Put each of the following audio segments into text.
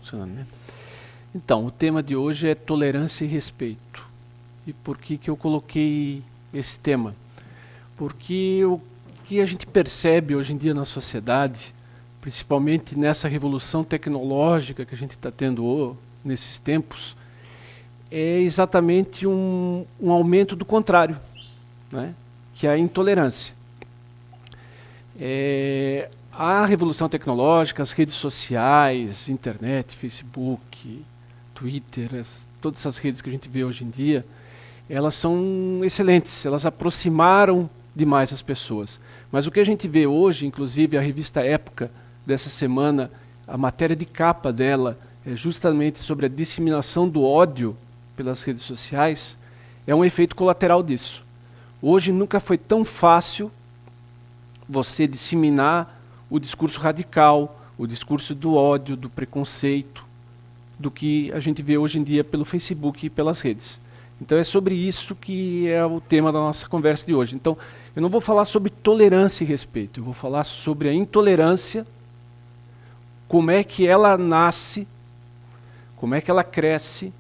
Funcionando, né? Então, o tema de hoje é tolerância e respeito. E por que que eu coloquei esse tema? Porque o que a gente percebe hoje em dia na sociedade, principalmente nessa revolução tecnológica que a gente está tendo nesses tempos, é exatamente um aumento do contrário, né? Que é a intolerância. A revolução tecnológica, as redes sociais, internet, Facebook, Twitter, todas essas redes que a gente vê hoje em dia, elas são excelentes, elas aproximaram demais as pessoas. Mas o que a gente vê hoje, inclusive a revista Época dessa semana, a matéria de capa dela é justamente sobre a disseminação do ódio pelas redes sociais, é um efeito colateral disso. Hoje nunca foi tão fácil você disseminar o discurso radical, o discurso do ódio, do preconceito, do que a gente vê hoje em dia pelo Facebook e pelas redes. Então é sobre isso que é o tema da nossa conversa de hoje. Então eu não vou falar sobre tolerância e respeito, eu vou falar sobre a intolerância, como é que ela nasce, como é que ela cresce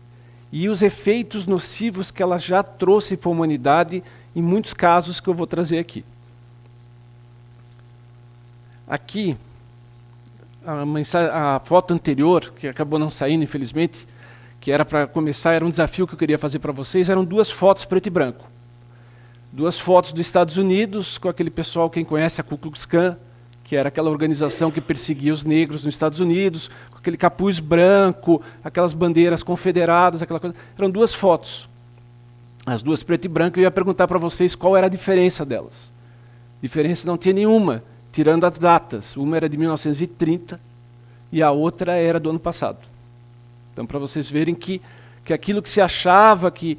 e os efeitos nocivos que ela já trouxe para a humanidade em muitos casos que eu vou trazer aqui. Aqui, a foto anterior, que acabou não saindo, infelizmente, que era para começar, era um desafio que eu queria fazer para vocês, eram duas fotos preto e branco. Duas fotos dos Estados Unidos, com aquele pessoal, quem conhece a Ku Klux Klan, que era aquela organização que perseguia os negros nos Estados Unidos, com aquele capuz branco, aquelas bandeiras confederadas, aquela coisa. Eram duas fotos. As duas preto e branco, eu ia perguntar para vocês qual era a diferença delas. Diferença não tinha nenhuma, tirando as datas. Uma era de 1930 e a outra era do ano passado. Então, para vocês verem que aquilo que se achava que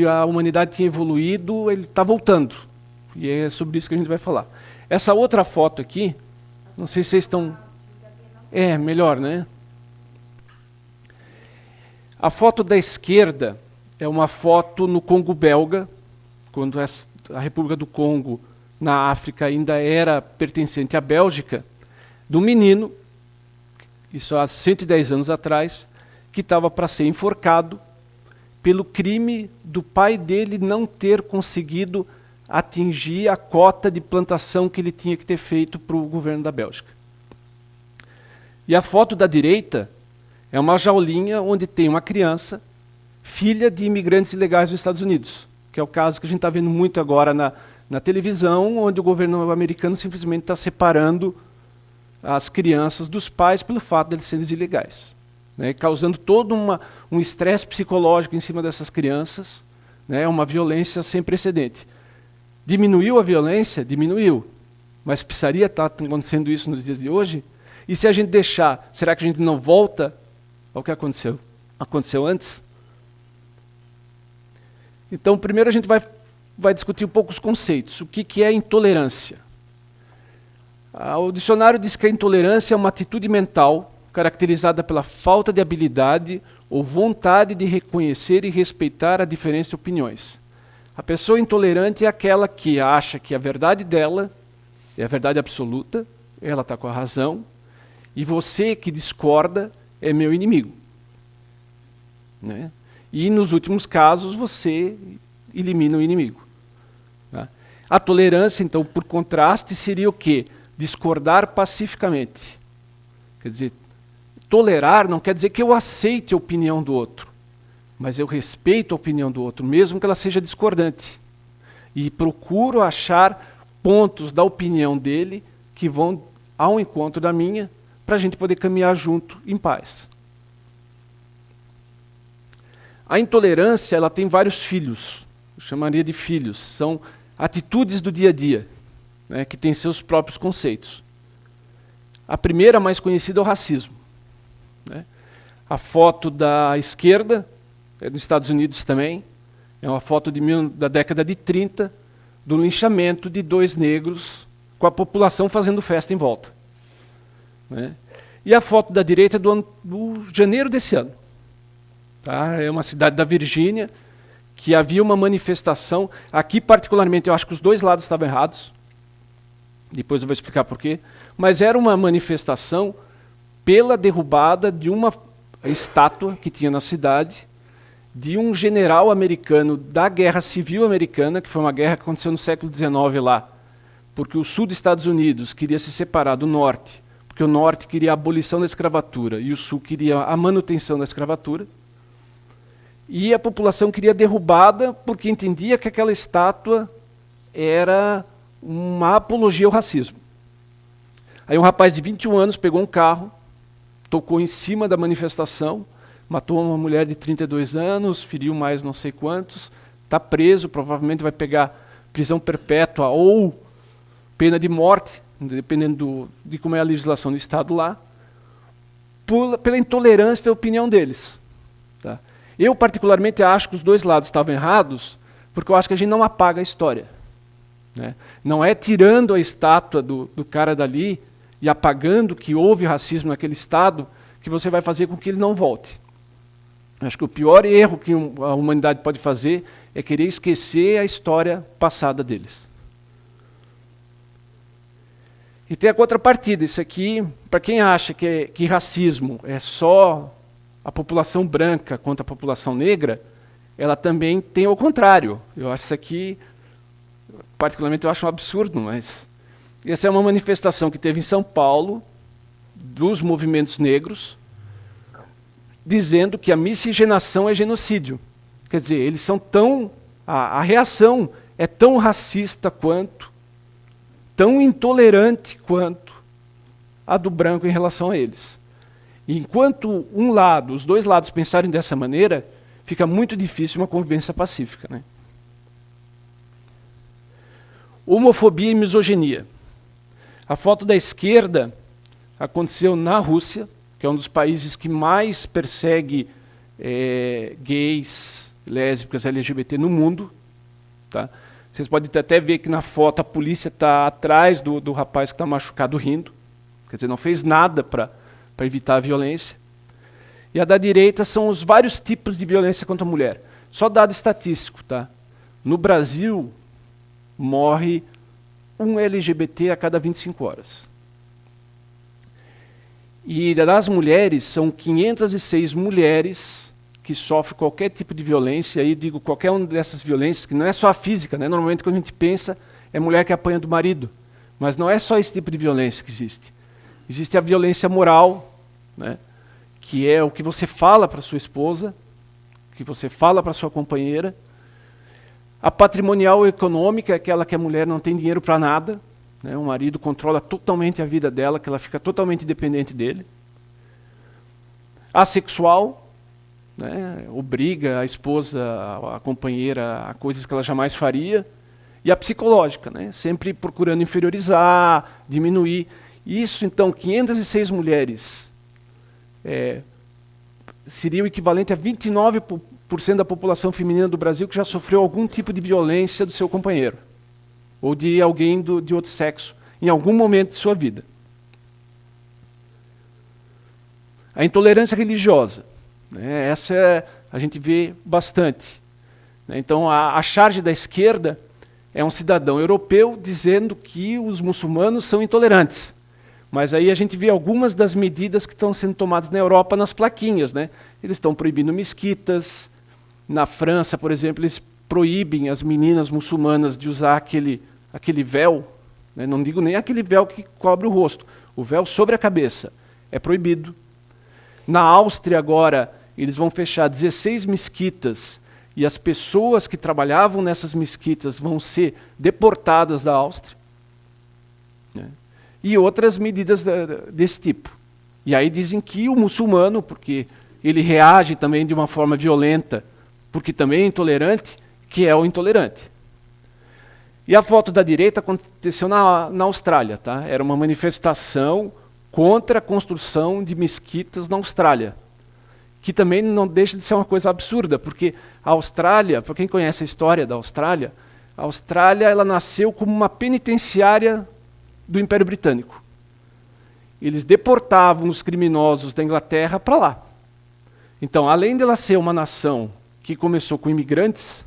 a humanidade tinha evoluído, ele está voltando. E é sobre isso que a gente vai falar. Essa outra foto aqui, não sei se vocês estão... É, melhor, né? A foto da esquerda é uma foto no Congo belga, quando a República do Congo, na África, ainda era pertencente à Bélgica, de um menino, isso há 110 anos atrás, que estava para ser enforcado pelo crime do pai dele não ter conseguido atingir a cota de plantação que ele tinha que ter feito para o governo da Bélgica. E a foto da direita é uma jaulinha onde tem uma criança, filha de imigrantes ilegais dos Estados Unidos, que é o caso que a gente está vendo muito agora na televisão, onde o governo americano simplesmente está separando as crianças dos pais pelo fato de eles serem ilegais, né, causando todo um estresse psicológico em cima dessas crianças, né, uma violência sem precedente. Diminuiu a violência? Diminuiu. Mas precisaria estar acontecendo isso nos dias de hoje? E se a gente deixar, será que a gente não volta ao que aconteceu? Aconteceu antes? Então, primeiro a gente vai discutir um pouco os conceitos. O que é intolerância? O dicionário diz que a intolerância é uma atitude mental caracterizada pela falta de habilidade ou vontade de reconhecer e respeitar a diferença de opiniões. A pessoa intolerante é aquela que acha que a verdade dela é a verdade absoluta, ela está com a razão, e você que discorda é meu inimigo, né? E nos últimos casos você elimina o inimigo, tá? A tolerância, então, por contraste, seria o quê? Discordar pacificamente. Quer dizer, tolerar não quer dizer que eu aceite a opinião do outro, mas eu respeito a opinião do outro, mesmo que ela seja discordante. E procuro achar pontos da opinião dele que vão ao encontro da minha, para a gente poder caminhar junto em paz. A intolerância, ela tem vários filhos, eu chamaria de filhos, são atitudes do dia a dia, né, que têm seus próprios conceitos. A primeira, mais conhecida, é o racismo, né? A foto da esquerda, é dos Estados Unidos também, é uma foto da década de 30, do linchamento de 2 negros, com a população fazendo festa em volta, né? E a foto da direita é do janeiro desse ano. Tá? É uma cidade da Virgínia, que havia uma manifestação, aqui particularmente eu acho que os 2 lados estavam errados, depois eu vou explicar por quê, mas era uma manifestação pela derrubada de uma a estátua que tinha na cidade de um general americano da Guerra Civil Americana, que foi uma guerra que aconteceu no século XIX lá, porque o sul dos Estados Unidos queria se separar do norte, porque o norte queria a abolição da escravatura e o sul queria a manutenção da escravatura. E a população queria derrubada porque entendia que aquela estátua era uma apologia ao racismo. Aí um rapaz de 21 anos pegou um carro, tocou em cima da manifestação, matou uma mulher de 32 anos, feriu mais não sei quantos, está preso, provavelmente vai pegar prisão perpétua ou pena de morte, dependendo de como é a legislação do Estado lá, pela intolerância da opinião deles. Tá? Eu, particularmente, acho que os dois lados estavam errados, porque eu acho que a gente não apaga a história. Né? Não é tirando a estátua do cara dali e apagando que houve racismo naquele Estado que você vai fazer com que ele não volte. Acho que o pior erro que a humanidade pode fazer é querer esquecer a história passada deles. E tem a contrapartida. Isso aqui, para quem acha que racismo é só a população branca contra a população negra, ela também tem o contrário. Eu acho isso aqui, particularmente, eu acho um absurdo, mas essa é uma manifestação que teve em São Paulo, dos movimentos negros, dizendo que a miscigenação é genocídio. Quer dizer, eles são tão... A reação é tão racista quanto, tão intolerante quanto a do branco em relação a eles. E enquanto os dois lados pensarem dessa maneira, fica muito difícil uma convivência pacífica. Né? Homofobia e misoginia. A foto da esquerda aconteceu na Rússia, que é um dos países que mais persegue gays, lésbicas, LGBT no mundo. Tá? Vocês podem até ver que na foto a polícia está atrás do rapaz que está machucado rindo. Quer dizer, não fez nada para evitar a violência. E a da direita são os vários tipos de violência contra a mulher. Só dado estatístico. Tá? No Brasil, morre um LGBT a cada 25 horas. E das mulheres, são 506 mulheres que sofrem qualquer tipo de violência, e aí digo qualquer uma dessas violências, que não é só a física, né? Normalmente quando a gente pensa, é mulher que apanha do marido, mas não é só esse tipo de violência que existe. Existe a violência moral, né? Que é o que você fala para sua esposa, que você fala para sua companheira. A patrimonial econômica é aquela que a mulher não tem dinheiro para nada, né? O marido controla totalmente a vida dela, que ela fica totalmente dependente dele. A sexual, né? Obriga a esposa, a companheira, a coisas que ela jamais faria. E a psicológica, né? Sempre procurando inferiorizar, diminuir. Isso, então, 506 mulheres seria o equivalente a 29% da população feminina do Brasil que já sofreu algum tipo de violência do seu companheiro ou de alguém de outro sexo, em algum momento de sua vida. A intolerância religiosa, né? Essa a gente vê bastante. Né? Então, a charge da esquerda é um cidadão europeu dizendo que os muçulmanos são intolerantes. Mas aí a gente vê algumas das medidas que estão sendo tomadas na Europa nas plaquinhas. Né? Eles estão proibindo mesquitas. Na França, por exemplo, eles proíbem as meninas muçulmanas de usar aquele véu. Né? Não digo nem aquele véu que cobre o rosto. O véu sobre a cabeça é proibido. Na Áustria agora, eles vão fechar 16 mesquitas e as pessoas que trabalhavam nessas mesquitas vão ser deportadas da Áustria. Né? E outras medidas desse tipo. E aí dizem que o muçulmano, porque ele reage também de uma forma violenta, porque também é intolerante, que é o intolerante. E a foto da direita aconteceu na Austrália. Tá? Era uma manifestação contra a construção de mesquitas na Austrália, que também não deixa de ser uma coisa absurda, porque a Austrália, para quem conhece a história da Austrália, a Austrália ela nasceu como uma penitenciária do Império Britânico. Eles deportavam os criminosos da Inglaterra para lá. Então, além de ela ser uma nação que começou com imigrantes,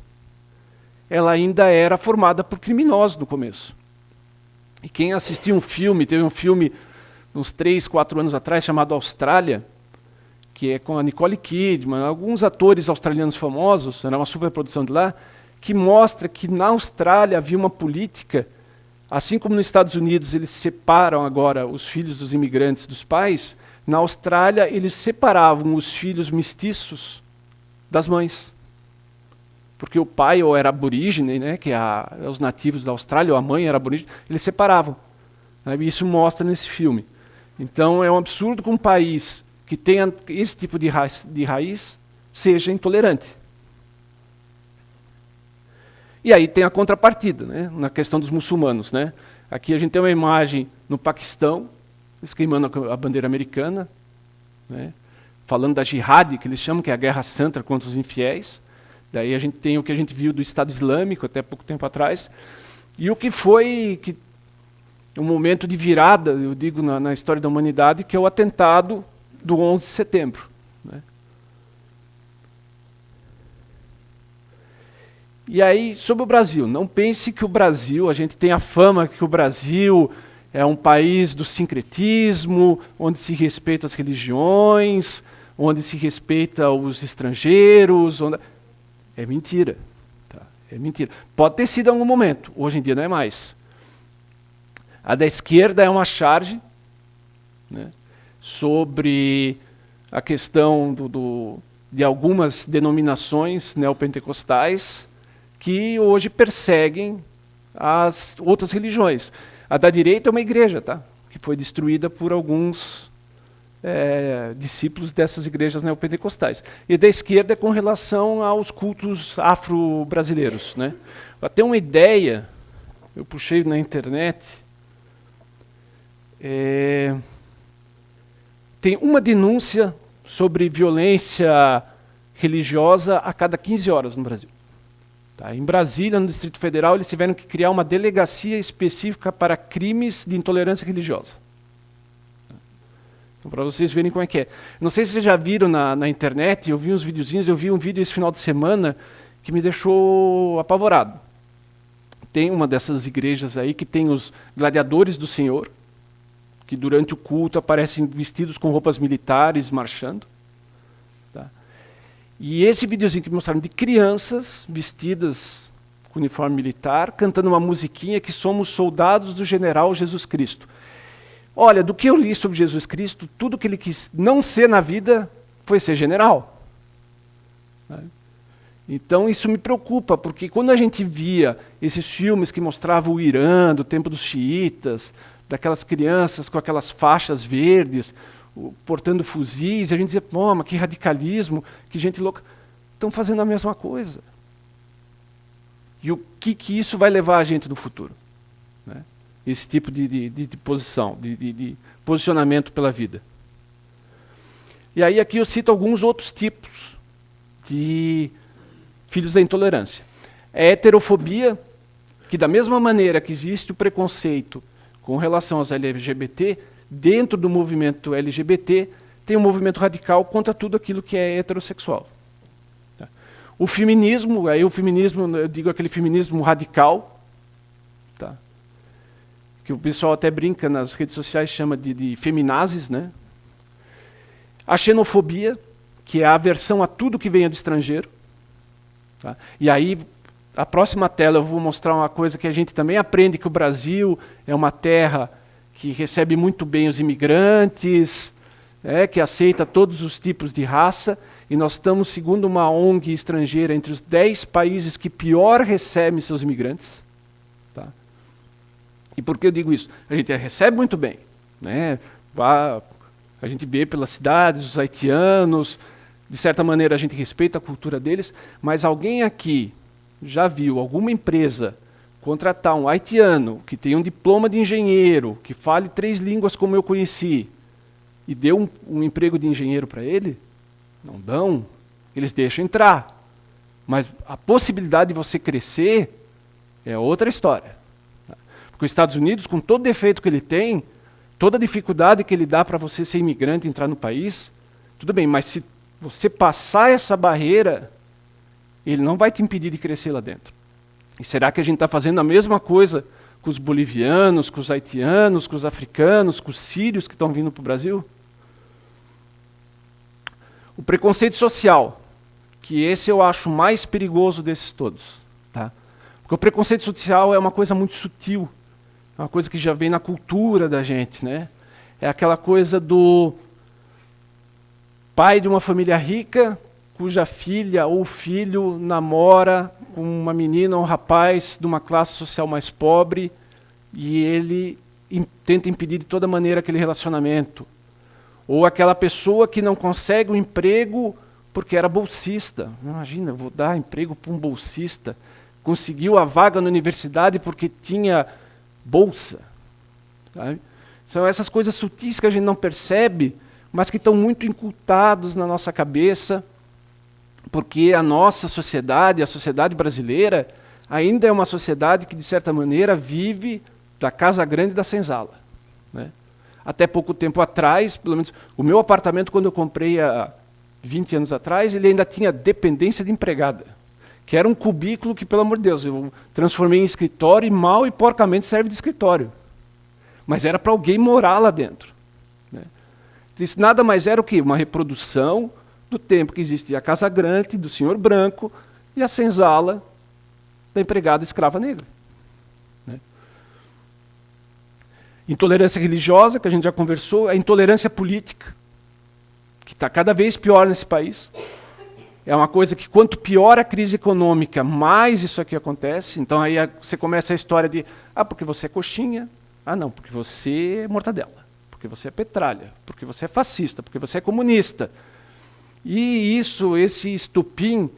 ela ainda era formada por criminosos no começo. E quem assistiu teve um filme uns 3, 4 anos atrás, chamado Austrália, que é com a Nicole Kidman, alguns atores australianos famosos, era uma superprodução de lá, que mostra que na Austrália havia uma política, assim como nos Estados Unidos eles separam agora os filhos dos imigrantes dos pais, na Austrália eles separavam os filhos mestiços das mães. Porque o pai ou era aborígene, né, que é os nativos da Austrália, ou a mãe era aborígene, eles separavam. Né, e isso mostra nesse filme. Então é um absurdo que um país que tenha esse tipo de raiz seja intolerante. E aí tem a contrapartida, né, na questão dos muçulmanos. Né. Aqui a gente tem uma imagem no Paquistão, eles queimando a bandeira americana, né, falando da jihad, que eles chamam, que é a guerra santa contra os infiéis. Daí a gente tem o que a gente viu do Estado Islâmico até pouco tempo atrás, e o que foi um momento de virada, eu digo, na história da humanidade, que é o atentado do 11 de setembro. Né. E aí, sobre o Brasil, não pense que o Brasil, a gente tem a fama que o Brasil é um país do sincretismo, onde se respeita as religiões, onde se respeita os estrangeiros. É mentira. Tá? É mentira. Pode ter sido em algum momento, hoje em dia não é mais. A da esquerda é uma charge, né, sobre a questão de algumas denominações neopentecostais que hoje perseguem as outras religiões. A da direita é uma igreja, tá, que foi destruída por alguns discípulos dessas igrejas neopentecostais. E da esquerda é com relação aos cultos afro-brasileiros. Né? Para ter uma ideia, eu puxei na internet, tem uma denúncia sobre violência religiosa a cada 15 horas no Brasil. Tá? Em Brasília, no Distrito Federal, eles tiveram que criar uma delegacia específica para crimes de intolerância religiosa. Então, para vocês verem como é que é. Não sei se vocês já viram na internet, eu vi uns videozinhos, eu vi um vídeo esse final de semana que me deixou apavorado. Tem uma dessas igrejas aí que tem os gladiadores do Senhor, que durante o culto aparecem vestidos com roupas militares, marchando. Tá? E esse videozinho que mostraram de crianças vestidas com uniforme militar, cantando uma musiquinha que somos soldados do general Jesus Cristo. Olha, do que eu li sobre Jesus Cristo, tudo que ele quis não ser na vida foi ser general. Então isso me preocupa, porque quando a gente via esses filmes que mostravam o Irã, do tempo dos xiitas, daquelas crianças com aquelas faixas verdes, portando fuzis, a gente dizia, pô, mas que radicalismo, que gente louca. Estão fazendo a mesma coisa. E o que isso vai levar a gente no futuro? Né? Esse tipo de posição, de posicionamento pela vida. E aí aqui eu cito alguns outros tipos de filhos da intolerância. A heterofobia, que da mesma maneira que existe o preconceito com relação aos LGBT, dentro do movimento LGBT, tem um movimento radical contra tudo aquilo que é heterossexual. Tá? O feminismo, aí o feminismo, eu digo aquele feminismo radical, tá? Que o pessoal até brinca nas redes sociais, chama de feminazes, né? A xenofobia, que é a aversão a tudo que venha do estrangeiro. Tá? E aí, a próxima tela eu vou mostrar uma coisa que a gente também aprende, que o Brasil é uma terra que recebe muito bem os imigrantes, que aceita todos os tipos de raça, e nós estamos, segundo uma ONG estrangeira, entre os 10 países que pior recebem seus imigrantes. Tá? E por que eu digo isso? A gente recebe muito bem. Né? A gente vê pelas cidades, os haitianos, de certa maneira a gente respeita a cultura deles, mas alguém aqui já viu alguma empresa contratar um haitiano que tem um diploma de engenheiro, que fale 3 línguas como eu conheci, e deu um emprego de engenheiro para ele? Não dão. Eles deixam entrar. Mas a possibilidade de você crescer é outra história. Porque os Estados Unidos, com todo defeito que ele tem, toda a dificuldade que ele dá para você ser imigrante e entrar no país, tudo bem, mas se você passar essa barreira, ele não vai te impedir de crescer lá dentro. E será que a gente está fazendo a mesma coisa com os bolivianos, com os haitianos, com os africanos, com os sírios que estão vindo para o Brasil? O preconceito social, que esse eu acho mais perigoso desses todos. Tá? Porque o preconceito social é uma coisa muito sutil, é uma coisa que já vem na cultura da gente. Né? É aquela coisa do pai de uma família rica, cuja filha ou filho namora com uma menina ou um rapaz de uma classe social mais pobre e ele tenta impedir de toda maneira aquele relacionamento. Ou aquela pessoa que não consegue um emprego porque era bolsista. Imagina, eu vou dar emprego para um bolsista. Conseguiu a vaga na universidade porque tinha bolsa. Sabe? São essas coisas sutis que a gente não percebe, mas que estão muito incultados na nossa cabeça, porque a nossa sociedade, a sociedade brasileira, ainda é uma sociedade que, de certa maneira, vive da casa grande e da senzala. Né? Até pouco tempo atrás, pelo menos, o meu apartamento, quando eu comprei há 20 anos atrás, ele ainda tinha dependência de empregada, que era um cubículo que, pelo amor de Deus, eu transformei em escritório e mal e porcamente serve de escritório. Mas era para alguém morar lá dentro. Né? Isso nada mais era o quê? Uma reprodução do tempo que existia a casa grande, do senhor branco, e a senzala da empregada escrava negra. Né? Intolerância religiosa, que a gente já conversou, a intolerância política, que está cada vez pior nesse país. É uma coisa que quanto pior a crise econômica, mais isso aqui acontece. Então aí você começa a história de, porque você é coxinha, não, porque você é mortadela, porque você é petralha, porque você é fascista, porque você é comunista. E isso, esse estupim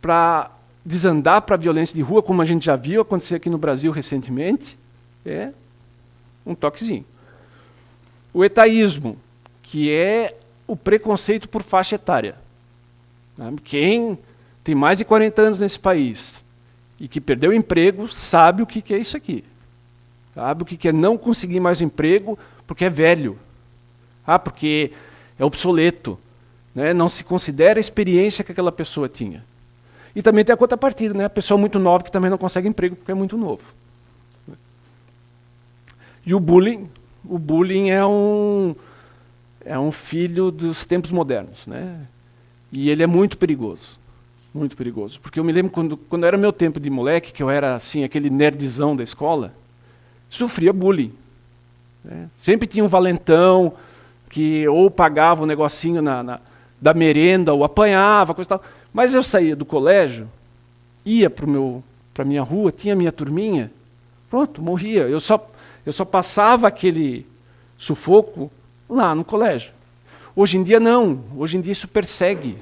para desandar para a violência de rua, como a gente já viu acontecer aqui no Brasil recentemente, é um toquezinho. O etaísmo, que é o preconceito por faixa etária. Quem tem mais de 40 anos nesse país e que perdeu o emprego sabe o que é isso aqui. Sabe o que é não conseguir mais um emprego porque é velho. Porque é obsoleto. Né? Não se considera a experiência que aquela pessoa tinha. E também tem a contrapartida, né? A pessoa muito nova que também não consegue emprego porque é muito novo. E o bullying é um filho dos tempos modernos. Né? E ele é muito perigoso. Muito perigoso. Porque eu me lembro quando era meu tempo de moleque, que eu era assim, aquele nerdzão da escola, sofria bullying. Né? Sempre tinha um valentão que ou pagava um negocinho da merenda, ou apanhava, coisa e tal. Mas eu saía do colégio, ia para a minha rua, tinha a minha turminha, pronto, morria. Eu só passava aquele sufoco lá no colégio. Hoje em dia não, hoje em dia isso persegue.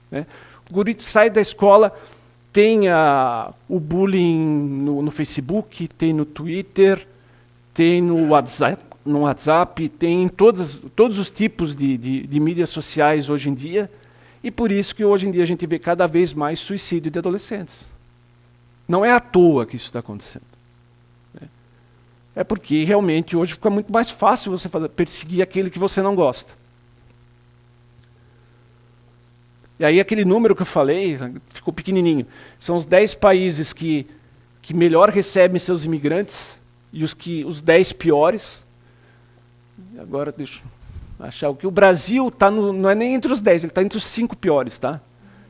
Né? O guri sai da escola, tem o bullying no Facebook, tem no Twitter, tem no WhatsApp, tem todos os tipos de mídias sociais hoje em dia, e por isso que hoje em dia a gente vê cada vez mais suicídio de adolescentes. Não é à toa que isso está acontecendo. Né? É porque realmente hoje fica muito mais fácil você perseguir aquele que você não gosta. E aí aquele número que eu falei, ficou pequenininho, são os 10 países que melhor recebem seus imigrantes, e os 10 piores. Agora deixa eu achar o que o Brasil não é nem entre os 10, ele está entre os 5 piores, tá?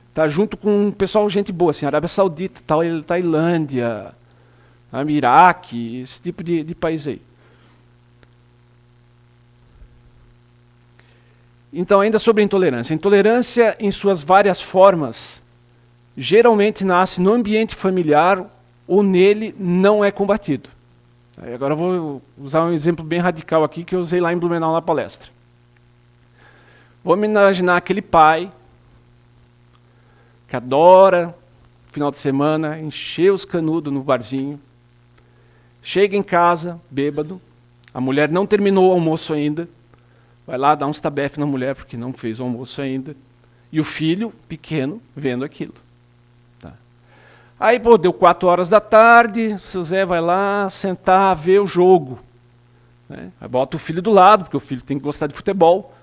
Está junto com um pessoal, gente boa, assim, Arábia Saudita, Tailândia, Iraque, esse tipo de país aí. Então, ainda sobre a intolerância. A intolerância, em suas várias formas, geralmente nasce no ambiente familiar ou nele não é combatido. Agora eu vou usar um exemplo bem radical aqui que eu usei lá em Blumenau na palestra. Vamos imaginar aquele pai que adora, final de semana, encher os canudos no barzinho, chega em casa, bêbado, a mulher não terminou o almoço ainda, vai lá dar uns tabefes na mulher porque não fez o almoço ainda, e o filho pequeno vendo aquilo. Aí, deu 4 horas da tarde, o seu Zé vai lá sentar, ver o jogo. Né? Aí bota o filho do lado, porque o filho tem que gostar de futebol.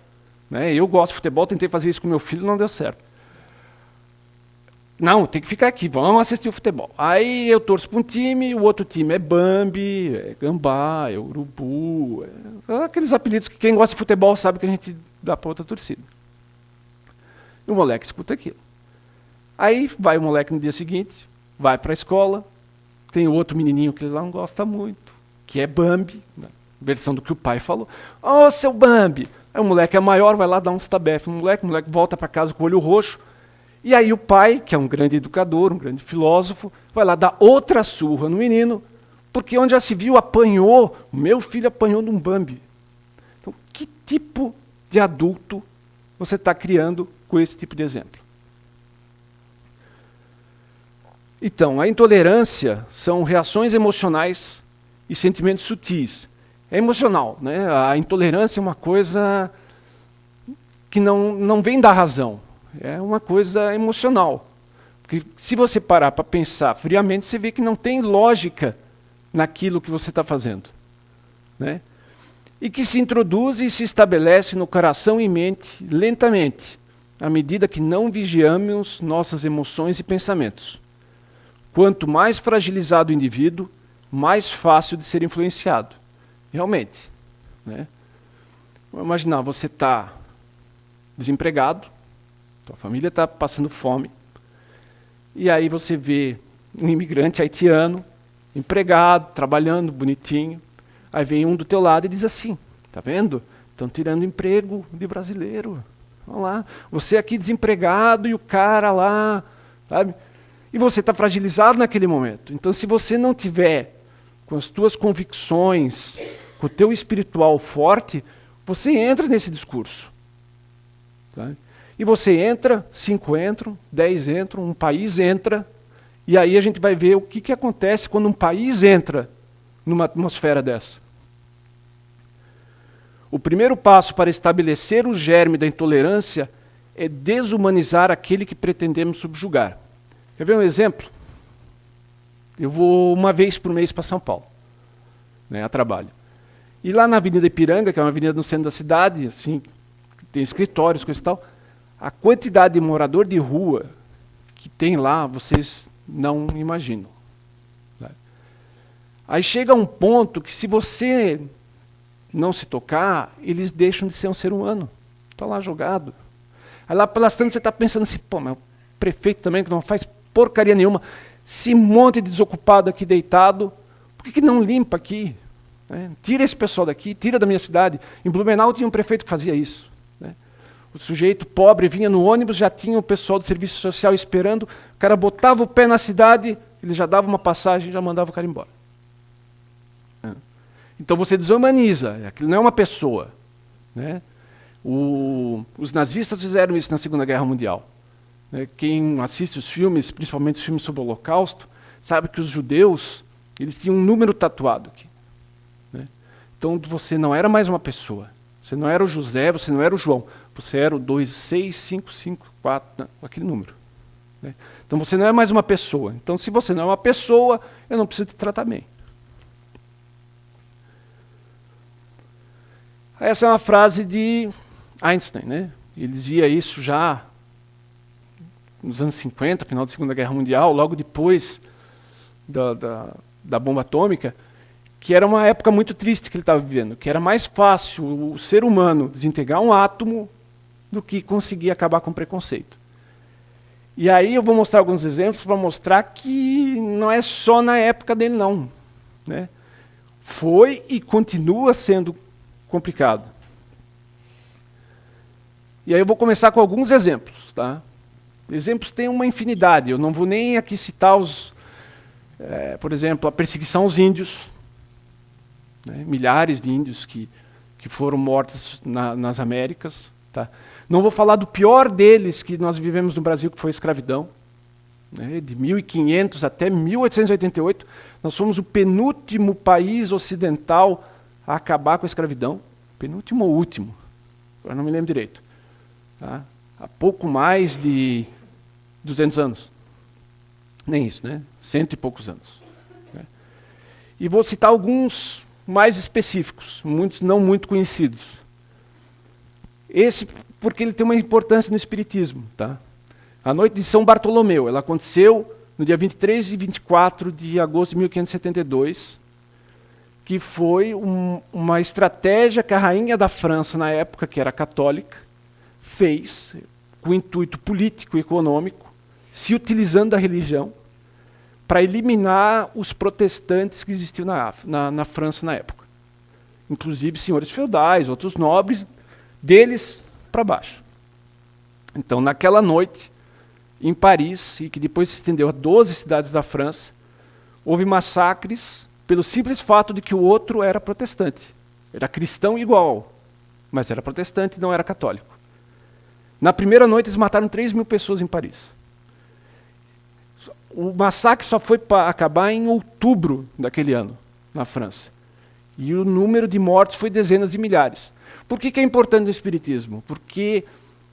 Né? Eu gosto de futebol, tentei fazer isso com meu filho, não deu certo. Não, tem que ficar aqui, vamos assistir o futebol. Aí eu torço para um time, o outro time é Bambi, é Gambá, é Urubu, aqueles apelidos que quem gosta de futebol sabe que a gente dá para outra torcida. E o moleque escuta aquilo. Aí vai o moleque no dia seguinte, vai para a escola, tem outro menininho que ele não gosta muito, que é Bambi, né? Versão do que o pai falou. Ô, seu Bambi! Aí o moleque é maior, vai lá dar uns tabefes no moleque, o moleque volta para casa com o olho roxo, e aí o pai, que é um grande educador, um grande filósofo, vai lá dar outra surra no menino, porque onde já se viu, apanhou, o meu filho apanhou de um Bambi. Então, que tipo de adulto você está criando com esse tipo de exemplo? Então, a intolerância são reações emocionais e sentimentos sutis. É emocional, né? A intolerância é uma coisa que não vem da razão, é uma coisa emocional. Porque se você parar para pensar friamente, você vê que não tem lógica naquilo que você está fazendo, né? E que se introduz e se estabelece no coração e mente lentamente, à medida que não vigiamos nossas emoções e pensamentos. Quanto mais fragilizado o indivíduo, mais fácil de ser influenciado. Realmente, né? Vamos imaginar, você está desempregado, sua família está passando fome, e aí você vê um imigrante haitiano, empregado, trabalhando, bonitinho, aí vem um do teu lado e diz assim, tá vendo? Estão tirando emprego de brasileiro. Olha lá, você aqui desempregado e o cara lá, sabe? E você está fragilizado naquele momento. Então, se você não tiver com as tuas convicções, com o teu espiritual forte, você entra nesse discurso. Sabe? E você entra, 5 entram, 10 entram, um país entra, e aí a gente vai ver o que acontece quando um país entra numa atmosfera dessa. O primeiro passo para estabelecer o germe da intolerância é desumanizar aquele que pretendemos subjugar. Quer ver um exemplo? Eu vou uma vez por mês para São Paulo, né, a trabalho. E lá na Avenida Ipiranga, que é uma avenida no centro da cidade, assim, tem escritórios, coisa e tal, a quantidade de morador de rua que tem lá, vocês não imaginam. Né? Aí chega um ponto que se você não se tocar, eles deixam de ser um ser humano. Está lá jogado. Aí lá pelas tantas você está pensando assim, pô, mas o prefeito também que não faz porcaria nenhuma, esse monte de desocupado aqui deitado, por que não limpa aqui? Né? Tira esse pessoal daqui, tira da minha cidade. Em Blumenau tinha um prefeito que fazia isso. Né? O sujeito pobre vinha no ônibus, já tinha o pessoal do serviço social esperando, o cara botava o pé na cidade, ele já dava uma passagem e já mandava o cara embora. Então você desumaniza, aquilo não é uma pessoa. Né? Os nazistas fizeram isso na Segunda Guerra Mundial. Quem assiste os filmes, principalmente os filmes sobre o Holocausto, sabe que os judeus eles tinham um número tatuado aqui. Né? Então você não era mais uma pessoa. Você não era o José, você não era o João. Você era o 26554, aquele número. Né? Então você não é mais uma pessoa. Então se você não é uma pessoa, eu não preciso te tratar bem. Essa é uma frase de Einstein. Né? Ele dizia isso já nos anos 50, final da Segunda Guerra Mundial, logo depois da bomba atômica, que era uma época muito triste que ele estava vivendo, que era mais fácil o ser humano desintegrar um átomo do que conseguir acabar com o preconceito. E aí eu vou mostrar alguns exemplos para mostrar que não é só na época dele, não. Né? Foi e continua sendo complicado. E aí eu vou começar com alguns exemplos. Tá? Exemplos tem uma infinidade, eu não vou nem aqui citar por exemplo, a perseguição aos índios, né? Milhares de índios que foram mortos nas Américas. Tá? Não vou falar do pior deles que nós vivemos no Brasil, que foi a escravidão. Né? De 1500 até 1888, nós fomos o penúltimo país ocidental a acabar com a escravidão. Penúltimo ou último, agora não me lembro direito. Tá? Há pouco mais de 200 anos. Nem isso, né? 100 e poucos anos. Né? E vou citar alguns mais específicos, muitos não muito conhecidos. Esse, porque ele tem uma importância no espiritismo. Tá? A noite de São Bartolomeu, ela aconteceu no dia 23 e 24 de agosto de 1572, que foi uma estratégia que a rainha da França, na época, que era católica, fez. com intuito político e econômico, se utilizando da religião, para eliminar os protestantes que existiam na França na época. Inclusive senhores feudais, outros nobres, deles para baixo. Então, naquela noite, em Paris, e que depois se estendeu a 12 cidades da França, houve massacres pelo simples fato de que o outro era protestante. Era cristão igual, mas era protestante e não era católico. Na primeira noite, eles mataram 3.000 pessoas em Paris. O massacre só foi acabar em outubro daquele ano, na França. E o número de mortos foi dezenas de milhares. Por que é importante o Espiritismo? Porque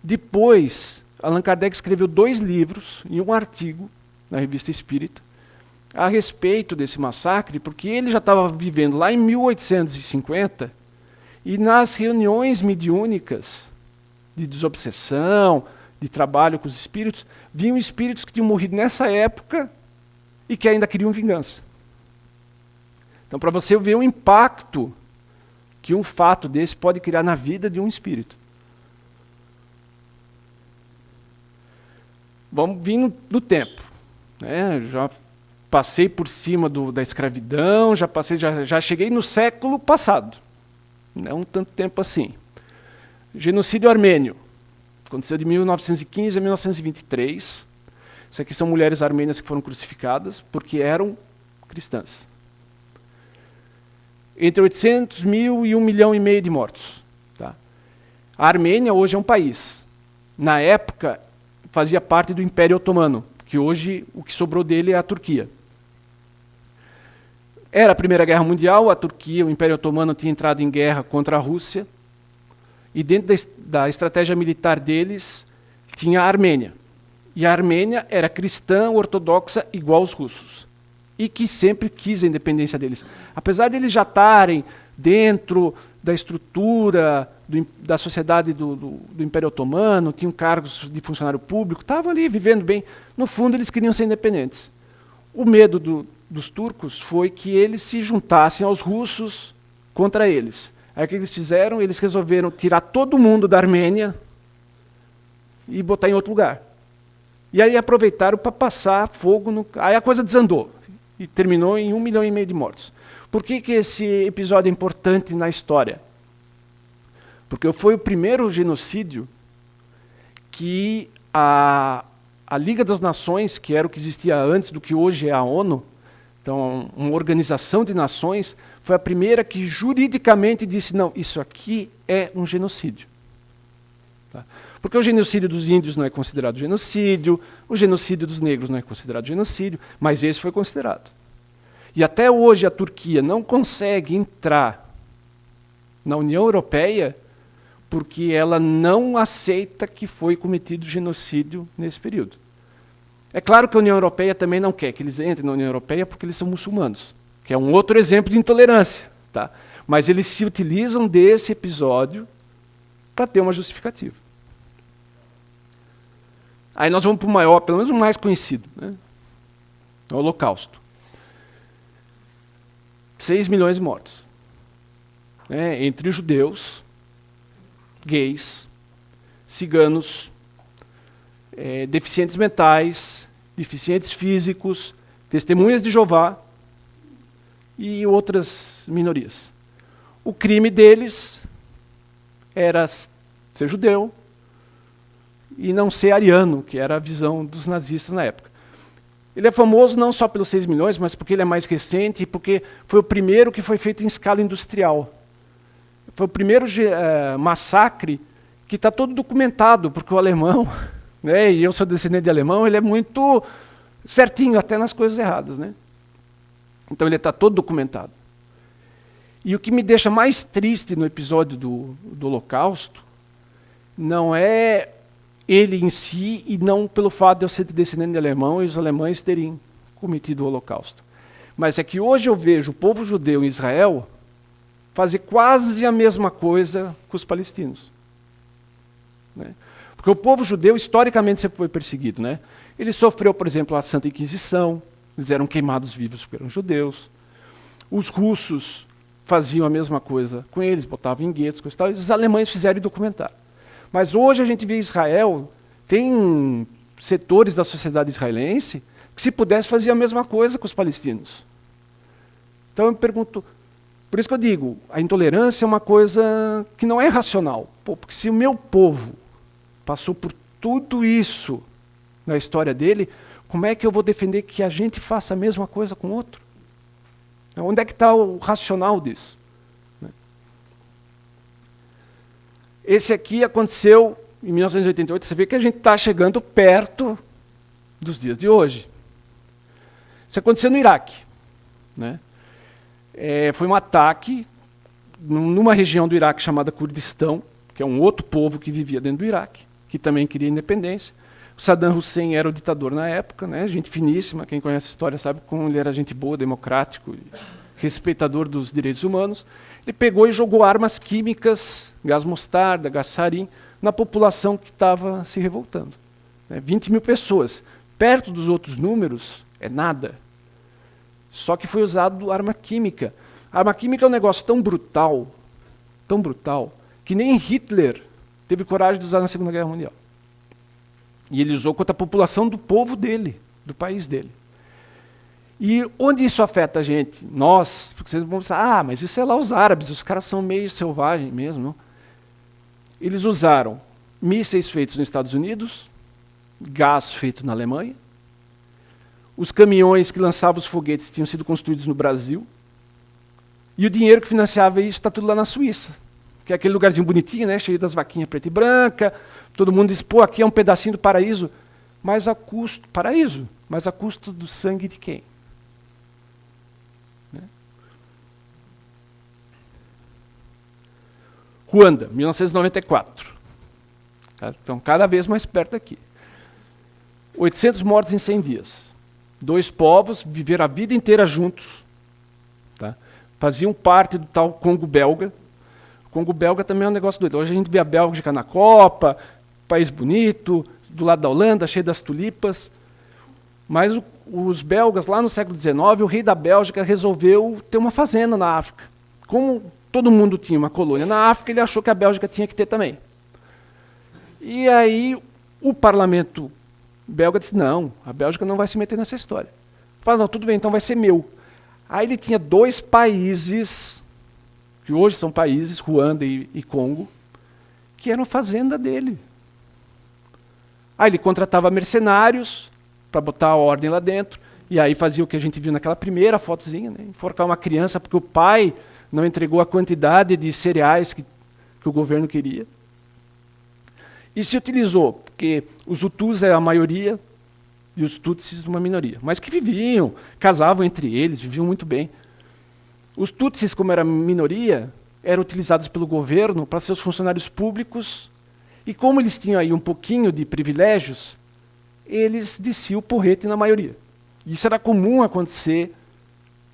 depois, Allan Kardec escreveu 2 livros e um artigo na Revista Espírita a respeito desse massacre, porque ele já estava vivendo lá em 1850 e nas reuniões mediúnicas de desobsessão, de trabalho com os espíritos, vinham espíritos que tinham morrido nessa época e que ainda queriam vingança. Então, para você ver o impacto que um fato desse pode criar na vida de um espírito. Vamos vir no tempo. Né? Já passei por cima da escravidão, já cheguei no século passado. Não tanto tempo assim. Genocídio armênio. Aconteceu de 1915 a 1923. Isso aqui são mulheres armênias que foram crucificadas porque eram cristãs. Entre 800 mil e 1,5 milhão de mortos. Tá? A Armênia hoje é um país. Na época, fazia parte do Império Otomano, que hoje o que sobrou dele é a Turquia. Era a Primeira Guerra Mundial, a Turquia, o Império Otomano tinha entrado em guerra contra a Rússia, e dentro da estratégia militar deles tinha a Armênia. E a Armênia era cristã, ortodoxa, igual aos russos. E que sempre quis a independência deles. Apesar de eles já estarem dentro da estrutura da sociedade do Império Otomano, tinham cargos de funcionário público, estavam ali vivendo bem. No fundo, eles queriam ser independentes. O medo dos turcos foi que eles se juntassem aos russos contra eles. Aí o que eles fizeram? Eles resolveram tirar todo mundo da Armênia e botar em outro lugar. E aí aproveitaram para passar fogo. Aí a coisa desandou e terminou em 1,5 milhão de mortos. Por que esse episódio é importante na história? Porque foi o primeiro genocídio que a Liga das Nações, que era o que existia antes do que hoje é a ONU, então uma organização de nações, foi a primeira que juridicamente disse, não, isso aqui é um genocídio. Tá? Porque o genocídio dos índios não é considerado genocídio, o genocídio dos negros não é considerado genocídio, mas esse foi considerado. E até hoje a Turquia não consegue entrar na União Europeia porque ela não aceita que foi cometido genocídio nesse período. É claro que a União Europeia também não quer que eles entrem na União Europeia porque eles são muçulmanos, que é um outro exemplo de intolerância. Tá? Mas eles se utilizam desse episódio para ter uma justificativa. Aí nós vamos para o maior, pelo menos o mais conhecido, né? O Holocausto. 6 milhões de mortos. Entre judeus, gays, ciganos, deficientes mentais, deficientes físicos, testemunhas de Jeová e outras minorias. O crime deles era ser judeu e não ser ariano, que era a visão dos nazistas na época. Ele é famoso não só pelos 6 milhões, mas porque ele é mais recente e porque foi o primeiro que foi feito em escala industrial. Foi o primeiro massacre que está todo documentado, porque o alemão, né, e eu sou descendente de alemão, ele é muito certinho, até nas coisas erradas. Né? Então ele está todo documentado. E o que me deixa mais triste no episódio do Holocausto não é ele em si, e não pelo fato de eu ser descendente de alemão e os alemães terem cometido o Holocausto. Mas é que hoje eu vejo o povo judeu em Israel fazer quase a mesma coisa com os palestinos. Né? Porque o povo judeu, historicamente, sempre foi perseguido. Né? Ele sofreu, por exemplo, a Santa Inquisição, eles eram queimados vivos porque eram judeus. Os russos faziam a mesma coisa com eles, botavam em guetos, coisa e tal, e os alemães fizeram e documentaram. Mas hoje a gente vê Israel Tem setores da sociedade israelense que, se pudesse, fazia a mesma coisa com os palestinos. Então eu me pergunto, por isso que eu digo, a intolerância é uma coisa que não é racional. Porque se o meu povo passou por tudo isso na história dele, como é que eu vou defender que a gente faça a mesma coisa com o outro? Onde é que está o racional disso? Esse aqui aconteceu em 1988, você vê que a gente está chegando perto dos dias de hoje. Isso aconteceu no Iraque. Né? Foi um ataque numa região do Iraque chamada Kurdistão, que é um outro povo que vivia dentro do Iraque, que também queria independência. O Saddam Hussein era o ditador na época, né? Gente finíssima, quem conhece a história sabe como ele era gente boa, democrático, respeitador dos direitos humanos. Ele pegou e jogou armas químicas, gás mostarda, gás sarin, na população que estava se revoltando. 20 mil pessoas. Perto dos outros números, é nada. Só que foi usado arma química. A arma química é um negócio tão brutal, que nem Hitler teve coragem de usar na Segunda Guerra Mundial. E ele usou contra a população do povo dele, do país dele. E onde isso afeta a gente? Nós, porque vocês vão pensar, mas isso é lá os árabes, os caras são meio selvagens mesmo. Não? Eles usaram mísseis feitos nos Estados Unidos, gás feito na Alemanha, os caminhões que lançavam os foguetes tinham sido construídos no Brasil, e o dinheiro que financiava isso está tudo lá na Suíça, que é aquele lugarzinho bonitinho, né, cheio das vaquinhas preta e branca, todo mundo diz, pô, aqui é um pedacinho do paraíso, mas a custo do sangue de quem? Ruanda, 1994. Então, cada vez mais perto aqui. 800 mortos em 100 dias. 2 povos viveram a vida inteira juntos. Tá? Faziam parte do tal Congo belga. O Congo belga também é um negócio doido. Hoje a gente vê a Bélgica na Copa, país bonito, do lado da Holanda, cheio das tulipas. Mas os belgas, lá no século XIX, o rei da Bélgica resolveu ter uma fazenda na África. Como todo mundo tinha uma colônia na África, ele achou que a Bélgica tinha que ter também. E aí o parlamento belga disse, não, a Bélgica não vai se meter nessa história. Falou, não, tudo bem, então vai ser meu. Aí ele tinha 2 países, que hoje são países, Ruanda e Congo, que eram fazenda dele. Aí ele contratava mercenários para botar a ordem lá dentro, e aí fazia o que a gente viu naquela primeira fotozinha, né, enforcar uma criança porque o pai não entregou a quantidade de cereais que o governo queria. E se utilizou, porque os Hutus é a maioria e os Tutsis uma minoria, mas que viviam, casavam entre eles, viviam muito bem. Os Tutsis, como era minoria, eram utilizados pelo governo para ser os funcionários públicos, e como eles tinham aí um pouquinho de privilégios, eles desciam o porrete na maioria. Isso era comum acontecer,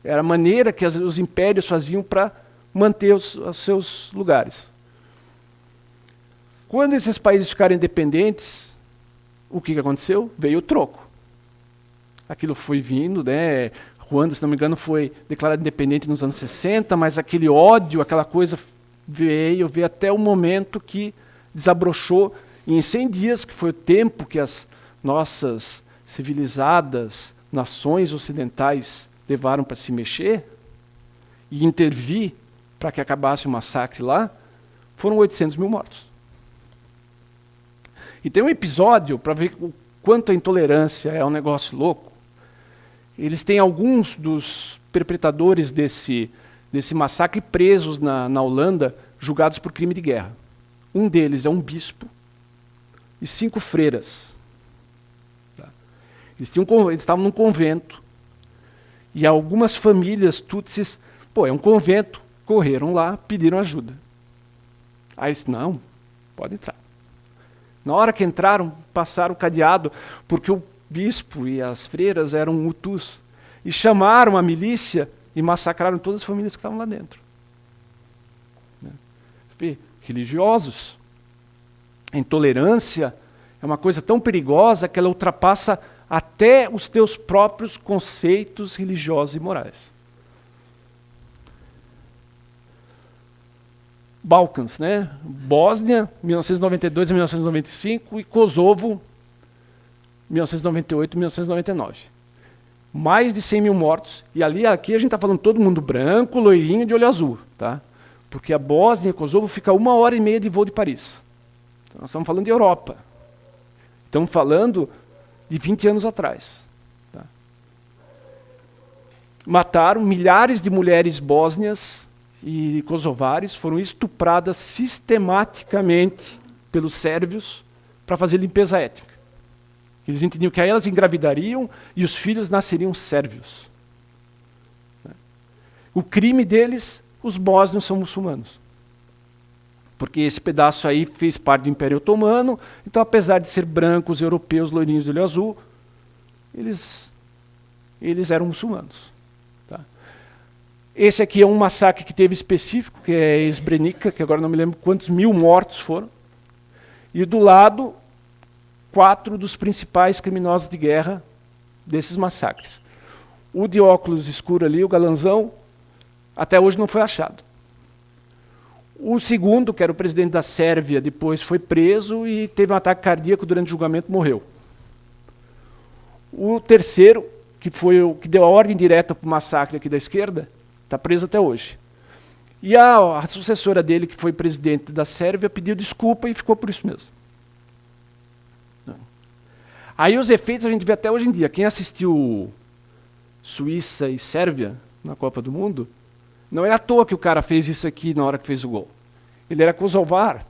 era a maneira que os impérios faziam para manter os seus lugares. Quando esses países ficaram independentes, o que aconteceu? Veio o troco. Aquilo foi vindo, né? Ruanda, se não me engano, foi declarado independente nos anos 60, mas aquele ódio, aquela coisa veio até o momento que desabrochou. E em 100 dias, que foi o tempo que as nossas civilizadas nações ocidentais levaram para se mexer e intervir para que acabasse o massacre lá, foram 800 mil mortos. E tem um episódio, para ver o quanto a intolerância é um negócio louco. Eles têm alguns dos perpetradores desse massacre presos na Holanda, julgados por crime de guerra. Um deles é um bispo e 5 freiras. Tá? Eles estavam num convento. E algumas famílias tutsis, é um convento, correram lá, pediram ajuda. Aí eles disseram, não, pode entrar. Na hora que entraram, passaram o cadeado, porque o bispo e as freiras eram hutus, e chamaram a milícia e massacraram todas as famílias que estavam lá dentro. Religiosos. A intolerância é uma coisa tão perigosa que ela ultrapassa até os teus próprios conceitos religiosos e morais. Balcãs, né? Bósnia, 1992 a 1995, e Kosovo, 1998 a 1999. Mais de 100 mil mortos, e aqui a gente está falando todo mundo branco, loirinho, de olho azul, tá? Porque a Bósnia e Kosovo fica 1h30 de voo de Paris. Então, nós estamos falando de Europa. Estamos falando de 20 anos atrás. Tá? Mataram milhares de mulheres bósnias e kosovares, foram estupradas sistematicamente pelos sérvios para fazer limpeza étnica. Eles entendiam que aí elas engravidariam e os filhos nasceriam sérvios. O crime deles, os bósnios são muçulmanos. Porque esse pedaço aí fez parte do Império Otomano, então apesar de ser brancos, europeus, loirinhos de olho azul, eles eram muçulmanos. Tá? Esse aqui é um massacre que teve específico, que é Srebrenica, que agora não me lembro quantos mil mortos foram. E do lado, 4 dos principais criminosos de guerra desses massacres. O de óculos escuro ali, o galanzão, até hoje não foi achado. O segundo, que era o presidente da Sérvia, depois foi preso e teve um ataque cardíaco durante o julgamento, morreu. O terceiro, que foi o que deu a ordem direta para o massacre aqui da esquerda, está preso até hoje. E a sucessora dele, que foi presidente da Sérvia, pediu desculpa e ficou por isso mesmo. Aí os efeitos a gente vê até hoje em dia. Quem assistiu Suíça e Sérvia na Copa do Mundo, não é à toa que o cara fez isso aqui na hora que fez o gol. Ele era kosovar.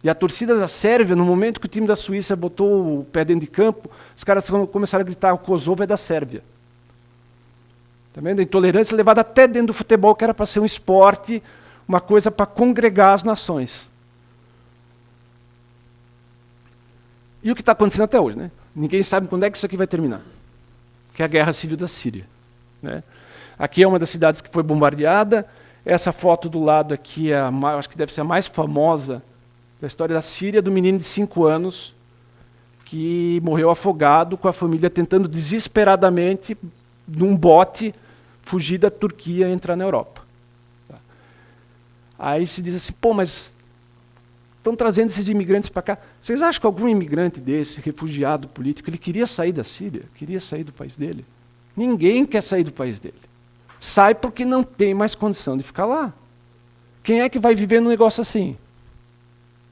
E a torcida da Sérvia, no momento que o time da Suíça botou o pé dentro de campo, os caras começaram a gritar: o Kosovo é da Sérvia. Tá vendo? A intolerância levada até dentro do futebol, que era para ser um esporte, uma coisa para congregar as nações. E o que está acontecendo até hoje, né? Ninguém sabe quando é que isso aqui vai terminar. Que é a guerra civil da Síria. Né? Aqui é uma das cidades que foi bombardeada. Essa foto do lado aqui, acho que deve ser a mais famosa da história da Síria, do menino de 5 anos, que morreu afogado com a família tentando desesperadamente, num bote, fugir da Turquia e entrar na Europa. Tá? Aí se diz assim, pô, mas estão trazendo esses imigrantes para cá. Vocês acham que algum imigrante desse, refugiado político, ele queria sair da Síria? Queria sair do país dele? Ninguém quer sair do país dele. Sai porque não tem mais condição de ficar lá. Quem é que vai viver num negócio assim?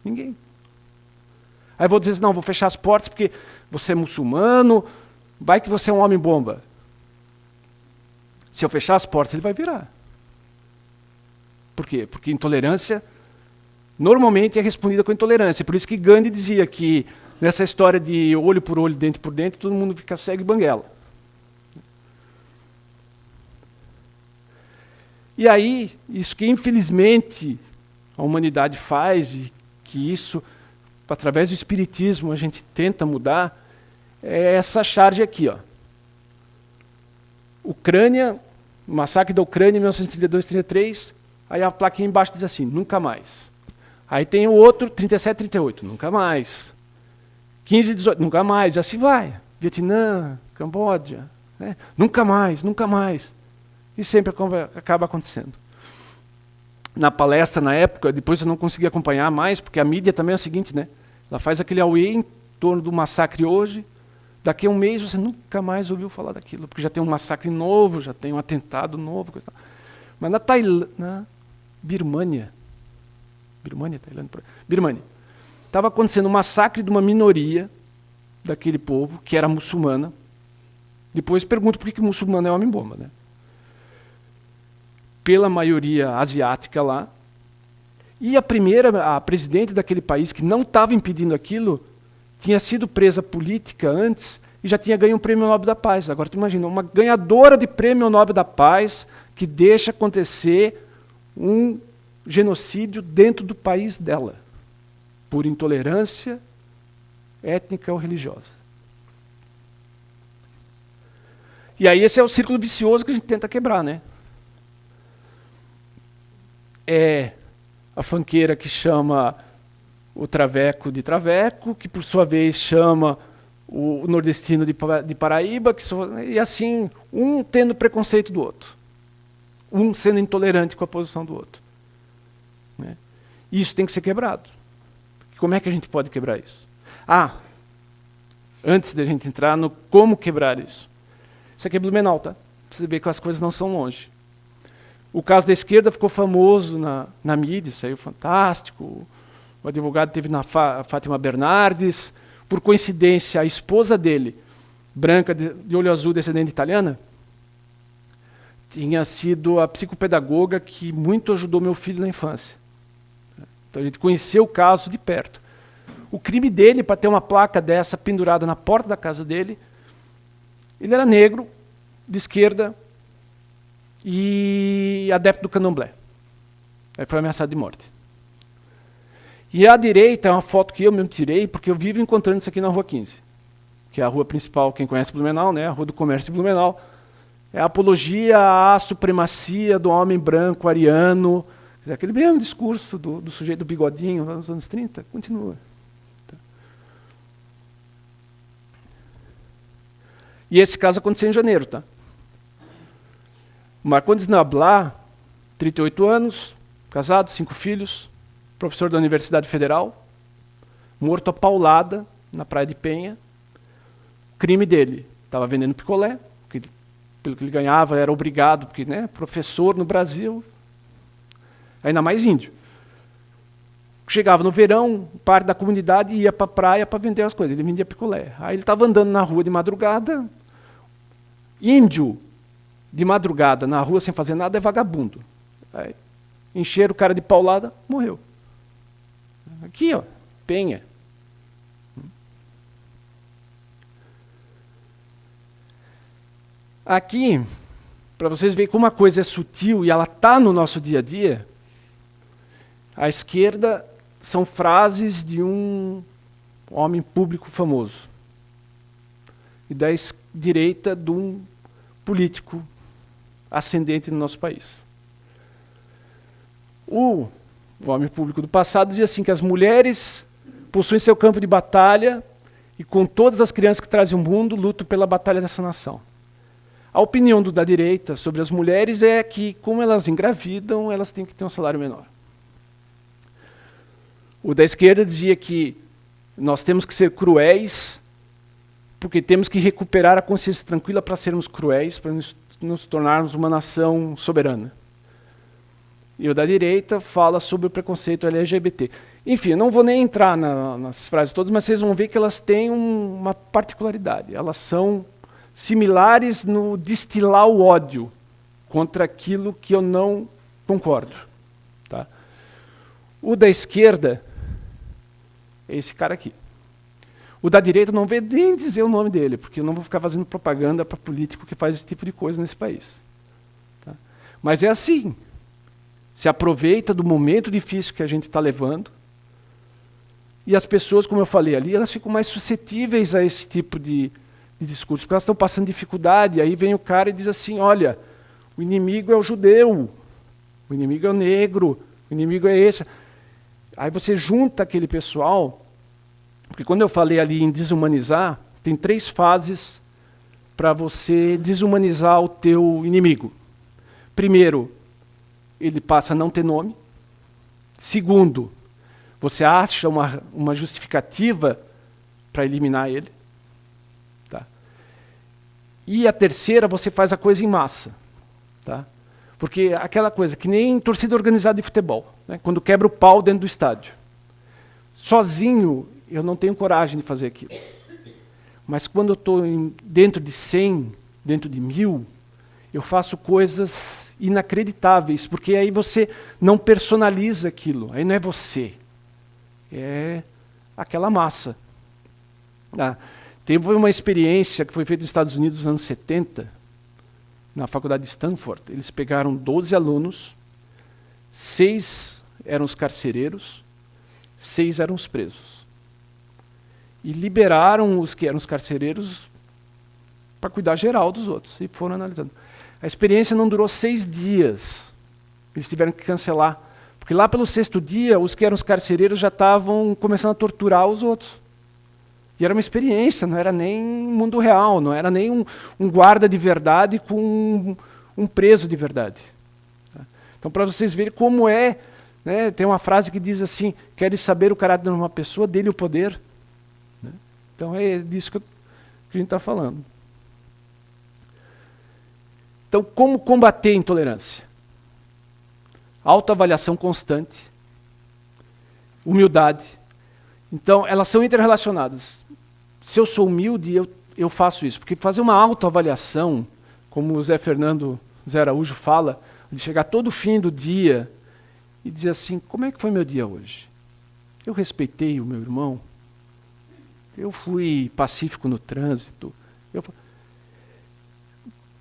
Ninguém. Aí vou dizer assim, não, vou fechar as portas porque você é muçulmano, vai que você é um homem-bomba. Se eu fechar as portas, ele vai virar. Por quê? Porque intolerância normalmente é respondida com intolerância. Por isso que Gandhi dizia que nessa história de olho por olho, dente por dente, todo mundo fica cego e banguela. E aí, isso que infelizmente a humanidade faz, e que isso, através do espiritismo, a gente tenta mudar, é essa charge aqui. Ó. Ucrânia, massacre da Ucrânia em 1932-33, aí a plaquinha embaixo diz assim, nunca mais. Aí tem o outro, 37-38, nunca mais. 15-18, nunca mais, assim vai. Vietnã, Camboja, né? Nunca mais, nunca mais. E sempre acaba acontecendo. Na palestra, na época, depois eu não consegui acompanhar mais, porque a mídia também é o seguinte, né? Ela faz aquele auê em torno do massacre hoje, daqui a um mês você nunca mais ouviu falar daquilo, porque já tem um massacre novo, já tem um atentado novo. Coisa tal. Mas na Birmânia, estava acontecendo um massacre de uma minoria daquele povo, que era muçulmana. Depois pergunto por que muçulmano é homem-bomba, né? Pela maioria asiática lá. E a presidente daquele país, que não estava impedindo aquilo, tinha sido presa política antes e já tinha ganho um prêmio Nobel da Paz. Agora tu imagina, uma ganhadora de prêmio Nobel da Paz que deixa acontecer um genocídio dentro do país dela, por intolerância étnica ou religiosa. E aí esse é o círculo vicioso que a gente tenta quebrar, né? É a funkeira que chama o traveco de traveco, que por sua vez chama o nordestino de Paraíba, e assim, um tendo preconceito do outro. Um sendo intolerante com a posição do outro. Né? E isso tem que ser quebrado. Como é que a gente pode quebrar isso? Antes da gente entrar no como quebrar isso. Isso aqui é Blumenau, tá? Pra você ver que as coisas não são longe. O caso da esquerda ficou famoso na mídia, saiu fantástico. O advogado teve na Fátima Bernardes. Por coincidência, a esposa dele, branca, de olho azul, descendente italiana, tinha sido a psicopedagoga que muito ajudou meu filho na infância. Então a gente conheceu o caso de perto. O crime dele, para ter uma placa dessa pendurada na porta da casa dele, ele era negro, de esquerda e adepto do candomblé. Aí foi ameaçado de morte. E à direita é uma foto que eu mesmo tirei, porque eu vivo encontrando isso aqui na Rua 15, que é a rua principal, quem conhece Blumenau, né, a Rua do Comércio de Blumenau. É a apologia à supremacia do homem branco, ariano, aquele mesmo discurso do sujeito do bigodinho lá nos anos 30, continua. E esse caso aconteceu em janeiro, tá? Marcondes Nablat, 38 anos, casado, 5 filhos, professor da Universidade Federal, morto a paulada na Praia de Penha. O crime dele, estava vendendo picolé, porque, pelo que ele ganhava era obrigado, porque, né, professor no Brasil, ainda mais índio. Chegava no verão, parte da comunidade ia para a praia para vender as coisas, ele vendia picolé. Aí ele estava andando na rua de madrugada, índio de madrugada na rua sem fazer nada é vagabundo. Aí, encheram o cara de paulada, morreu. Aqui, ó, Penha. Aqui, para vocês verem como a coisa é sutil e ela está no nosso dia a dia, à esquerda são frases de um homem público famoso. E da direita de um político ascendente no nosso país. O homem público do passado dizia assim que as mulheres possuem seu campo de batalha e com todas as crianças que trazem o mundo, lutam pela batalha dessa nação. A opinião da direita sobre as mulheres é que, como elas engravidam, elas têm que ter um salário menor. O da esquerda dizia que nós temos que ser cruéis, porque temos que recuperar a consciência tranquila para sermos cruéis, para nos tornarmos uma nação soberana. E o da direita fala sobre o preconceito LGBT. Enfim, eu não vou nem entrar nas frases todas, mas vocês vão ver que elas têm uma particularidade. Elas são similares no destilar o ódio contra aquilo que eu não concordo. Tá? O da esquerda é esse cara aqui. O da direita não vê nem dizer o nome dele, porque eu não vou ficar fazendo propaganda para político que faz esse tipo de coisa nesse país. Tá? Mas é assim. Se aproveita do momento difícil que a gente está levando, e as pessoas, como eu falei ali, elas ficam mais suscetíveis a esse tipo de discurso, porque elas estão passando dificuldade, aí vem o cara e diz assim, olha, o inimigo é o judeu, o inimigo é o negro, o inimigo é esse. Aí você junta aquele pessoal, porque quando eu falei ali em desumanizar, tem 3 fases para você desumanizar o teu inimigo. Primeiro, ele passa a não ter nome. Segundo, você acha uma justificativa para eliminar ele. Tá? E a terceira, você faz a coisa em massa. Tá? Porque aquela coisa, que nem torcida organizada de futebol, né? Quando quebra o pau dentro do estádio. Sozinho, eu não tenho coragem de fazer aquilo. Mas quando eu estou dentro de 100, dentro de 1000, eu faço coisas inacreditáveis, porque aí você não personaliza aquilo, aí não é você, é aquela massa. Teve uma experiência que foi feita nos Estados Unidos nos anos 70, na faculdade de Stanford. Eles pegaram 12 alunos, 6 eram os carcereiros, 6 eram os presos. E liberaram os que eram os carcereiros para cuidar geral dos outros, e foram analisando. A experiência não durou 6 dias. Eles tiveram que cancelar. Porque lá pelo 6º dia, os que eram os carcereiros já estavam começando a torturar os outros. E era uma experiência, não era nem mundo real, não era nem um guarda de verdade com um preso de verdade. Então, para vocês verem como é Né? Tem uma frase que diz assim, queres saber o caráter de uma pessoa, dê-lhe o poder. Né? Então é disso que a gente está falando. Então, como combater a intolerância? Autoavaliação constante, humildade. Então, elas são interrelacionadas. Se eu sou humilde, eu faço isso. Porque fazer uma autoavaliação, como o Zé Araújo fala, de chegar todo fim do dia e dizer assim, como é que foi meu dia hoje? Eu respeitei o meu irmão? Eu fui pacífico no trânsito?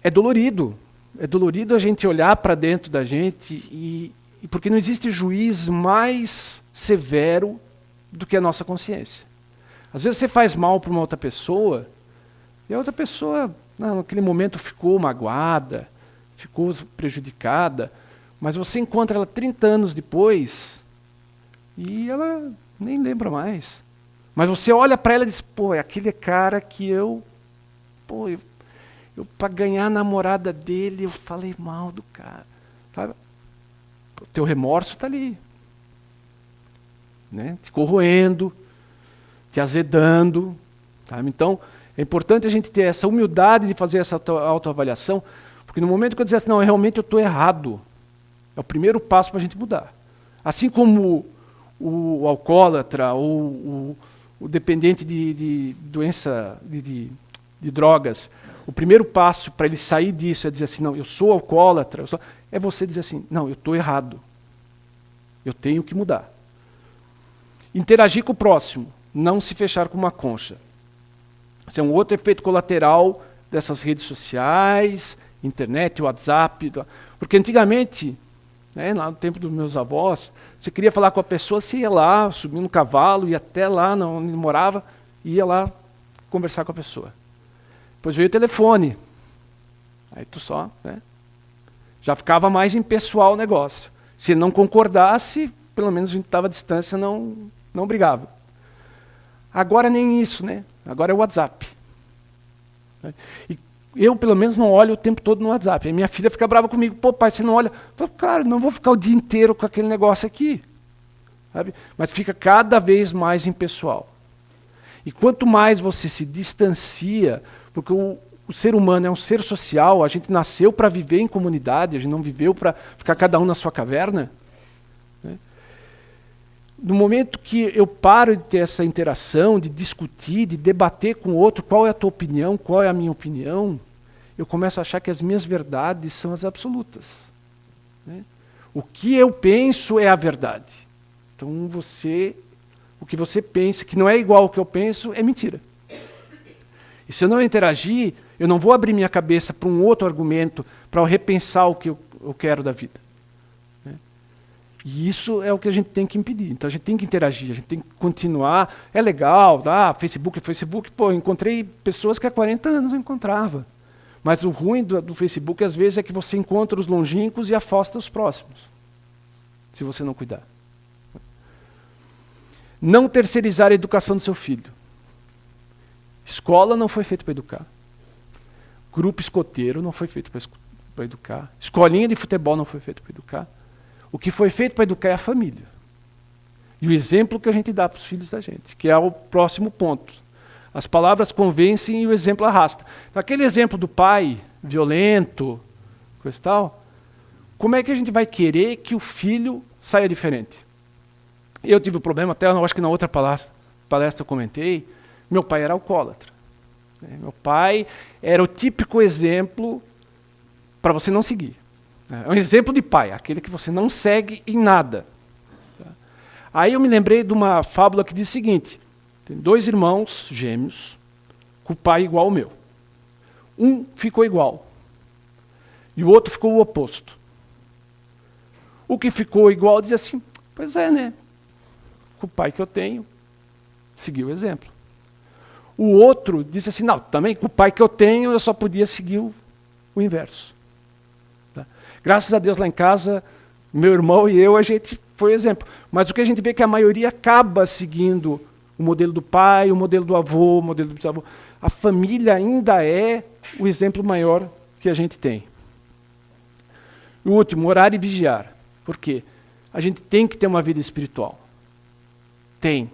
É dolorido. É dolorido a gente olhar para dentro da gente e porque não existe juiz mais severo do que a nossa consciência. Às vezes você faz mal para uma outra pessoa e a outra pessoa, naquele momento, ficou magoada, ficou prejudicada, mas você encontra ela 30 anos depois e ela nem lembra mais. Mas você olha para ela e diz, pô, é aquele cara que eu para ganhar a namorada dele, eu falei mal do cara. Sabe? O teu remorso está ali. Né? Te corroendo, te azedando. Sabe? Então, é importante a gente ter essa humildade de fazer essa autoavaliação, porque no momento que eu dizer assim, não, realmente eu estou errado, é o primeiro passo para a gente mudar. Assim como o alcoólatra ou o dependente de doença, de drogas, o primeiro passo para ele sair disso é dizer assim, não, eu sou alcoólatra, é você dizer assim, não, eu estou errado. Eu tenho que mudar. Interagir com o próximo, não se fechar com uma concha. Esse é um outro efeito colateral dessas redes sociais, internet, WhatsApp. Porque antigamente, né, lá no tempo dos meus avós, você queria falar com a pessoa, você ia lá, subia no cavalo, ia até lá onde ele morava, ia lá conversar com a pessoa. Depois veio o telefone. Aí tu só, né? Já ficava mais impessoal o negócio. Se não concordasse, pelo menos a gente estava à distância, não brigava. Agora nem isso, né? Agora é o WhatsApp. E eu, pelo menos, não olho o tempo todo no WhatsApp. Aí minha filha fica brava comigo. Pô, pai, você não olha? Eu falo, claro, não vou ficar o dia inteiro com aquele negócio aqui. Sabe? Mas fica cada vez mais impessoal. E quanto mais você se distancia, porque o ser humano é um ser social, a gente nasceu para viver em comunidade, a gente não viveu para ficar cada um na sua caverna. Né? No momento que eu paro de ter essa interação, de discutir, de debater com o outro, qual é a tua opinião, qual é a minha opinião, eu começo a achar que as minhas verdades são as absolutas. Né? O que eu penso é a verdade. Então o que você pensa, que não é igual ao que eu penso, é mentira. E se eu não interagir, eu não vou abrir minha cabeça para um outro argumento, para eu repensar o que eu quero da vida. Né? E isso é o que a gente tem que impedir. Então a gente tem que interagir, a gente tem que continuar. É legal, Facebook, pô, eu encontrei pessoas que há 40 anos eu encontrava. Mas o ruim do Facebook, às vezes, é que você encontra os longínquos e afasta os próximos, se você não cuidar. Não terceirizar a educação do seu filho. Escola não foi feita para educar. Grupo escoteiro não foi feito para educar. Escolinha de futebol não foi feito para educar. O que foi feito para educar é a família. E o exemplo que a gente dá para os filhos da gente, que é o próximo ponto. As palavras convencem e o exemplo arrasta. Então, aquele exemplo do pai violento, coisa e tal, como é que a gente vai querer que o filho saia diferente? Eu tive um problema, até acho que na outra palestra eu comentei, meu pai era alcoólatra. Meu pai era o típico exemplo para você não seguir. É um exemplo de pai, aquele que você não segue em nada. Aí eu me lembrei de uma fábula que diz o seguinte, tem 2 irmãos gêmeos, com o pai igual ao meu. Um ficou igual, e o outro ficou o oposto. O que ficou igual diz assim, pois é, né? Com o pai que eu tenho, seguiu o exemplo. O outro disse assim, não, também com o pai que eu tenho, eu só podia seguir o inverso. Tá? Graças a Deus lá em casa, meu irmão e eu, a gente foi exemplo. Mas o que a gente vê é que a maioria acaba seguindo o modelo do pai, o modelo do avô, o modelo do bisavô. A família ainda é o exemplo maior que a gente tem. O último, orar e vigiar. Por quê? a gente tem que ter uma vida espiritual. Tem.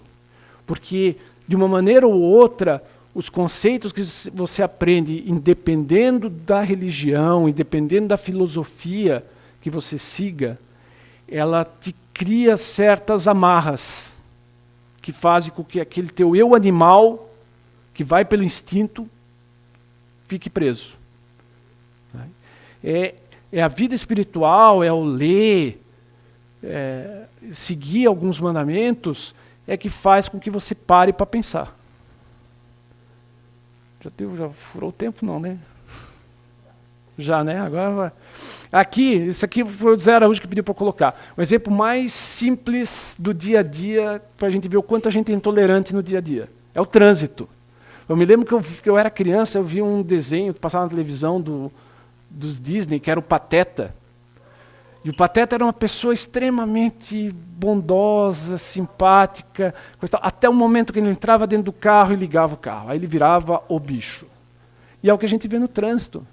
Porque, de uma maneira ou outra, os conceitos que você aprende, independendo da religião, independendo da filosofia que você siga, ela te cria certas amarras que fazem com que aquele teu eu animal, que vai pelo instinto, fique preso. É a vida espiritual, é o ler, seguir alguns mandamentos, é que faz com que você pare para pensar. Já furou o tempo? Não, né? Já, né? Agora vai. Aqui, isso aqui foi o Zé Araújo que pediu para eu colocar. Um exemplo mais simples do dia a dia, para a gente ver o quanto a gente é intolerante no dia a dia. É o trânsito. Eu me lembro que eu era criança, eu vi um desenho que passava na televisão dos Disney, que era o Pateta. E o Pateta era uma pessoa extremamente bondosa, simpática, até o momento que ele entrava dentro do carro e ligava o carro. Aí ele virava o bicho. E é o que a gente vê no trânsito.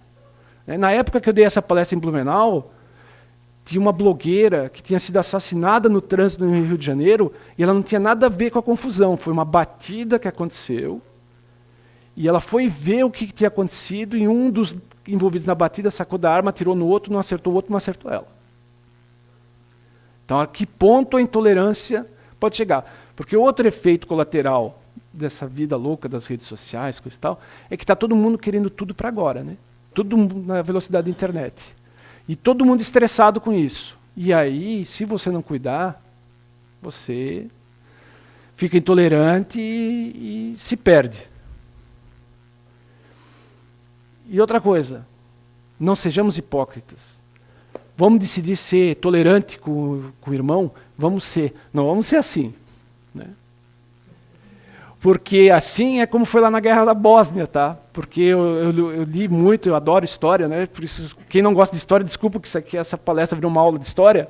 Na época que eu dei essa palestra em Blumenau, tinha uma blogueira que tinha sido assassinada no trânsito no Rio de Janeiro, e ela não tinha nada a ver com a confusão. Foi uma batida que aconteceu, e ela foi ver o que tinha acontecido, e um dos envolvidos na batida sacou da arma, atirou no outro, não acertou o outro, não acertou ela. Então, a que ponto a intolerância pode chegar? Porque outro efeito colateral dessa vida louca das redes sociais, coisa e tal, é que está todo mundo querendo tudo para agora, né? Tudo na velocidade da internet. E todo mundo estressado com isso. E aí, se você não cuidar, você fica intolerante e se perde. E outra coisa, não sejamos hipócritas. Vamos decidir ser tolerante com o irmão? Vamos ser. Não vamos ser assim. Né? Porque assim é como foi lá na Guerra da Bósnia, tá? Porque eu li muito, eu adoro história, né? Por isso, quem não gosta de história, desculpa que essa palestra virou uma aula de história.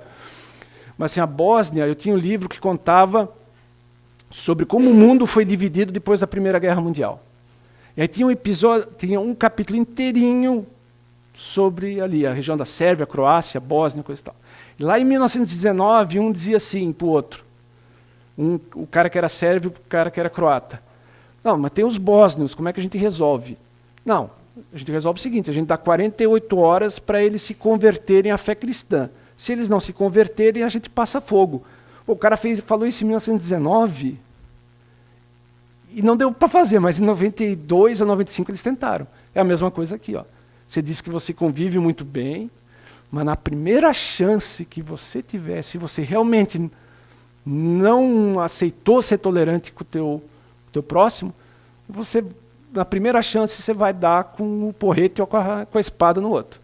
Mas assim, a Bósnia, eu tinha um livro que contava sobre como o mundo foi dividido depois da Primeira Guerra Mundial. E aí tinha um episódio, tinha um capítulo inteirinho sobre ali a região da Sérvia, Croácia, Bósnia, coisa e tal. E lá em 1919, um dizia assim para o outro. O cara que era sérvio, o cara que era croata. Não, mas tem os bósnios, como é que a gente resolve? Não, a gente resolve o seguinte, a gente dá 48 horas para eles se converterem à fé cristã. Se eles não se converterem, a gente passa fogo. O cara falou isso em 1919 e não deu para fazer, mas em 92 a 95 eles tentaram. É a mesma coisa aqui. Ó. Você diz que você convive muito bem, mas na primeira chance que você tiver, se você realmente não aceitou ser tolerante com o teu próximo, você, na primeira chance, você vai dar com o porrete ou com a espada no outro.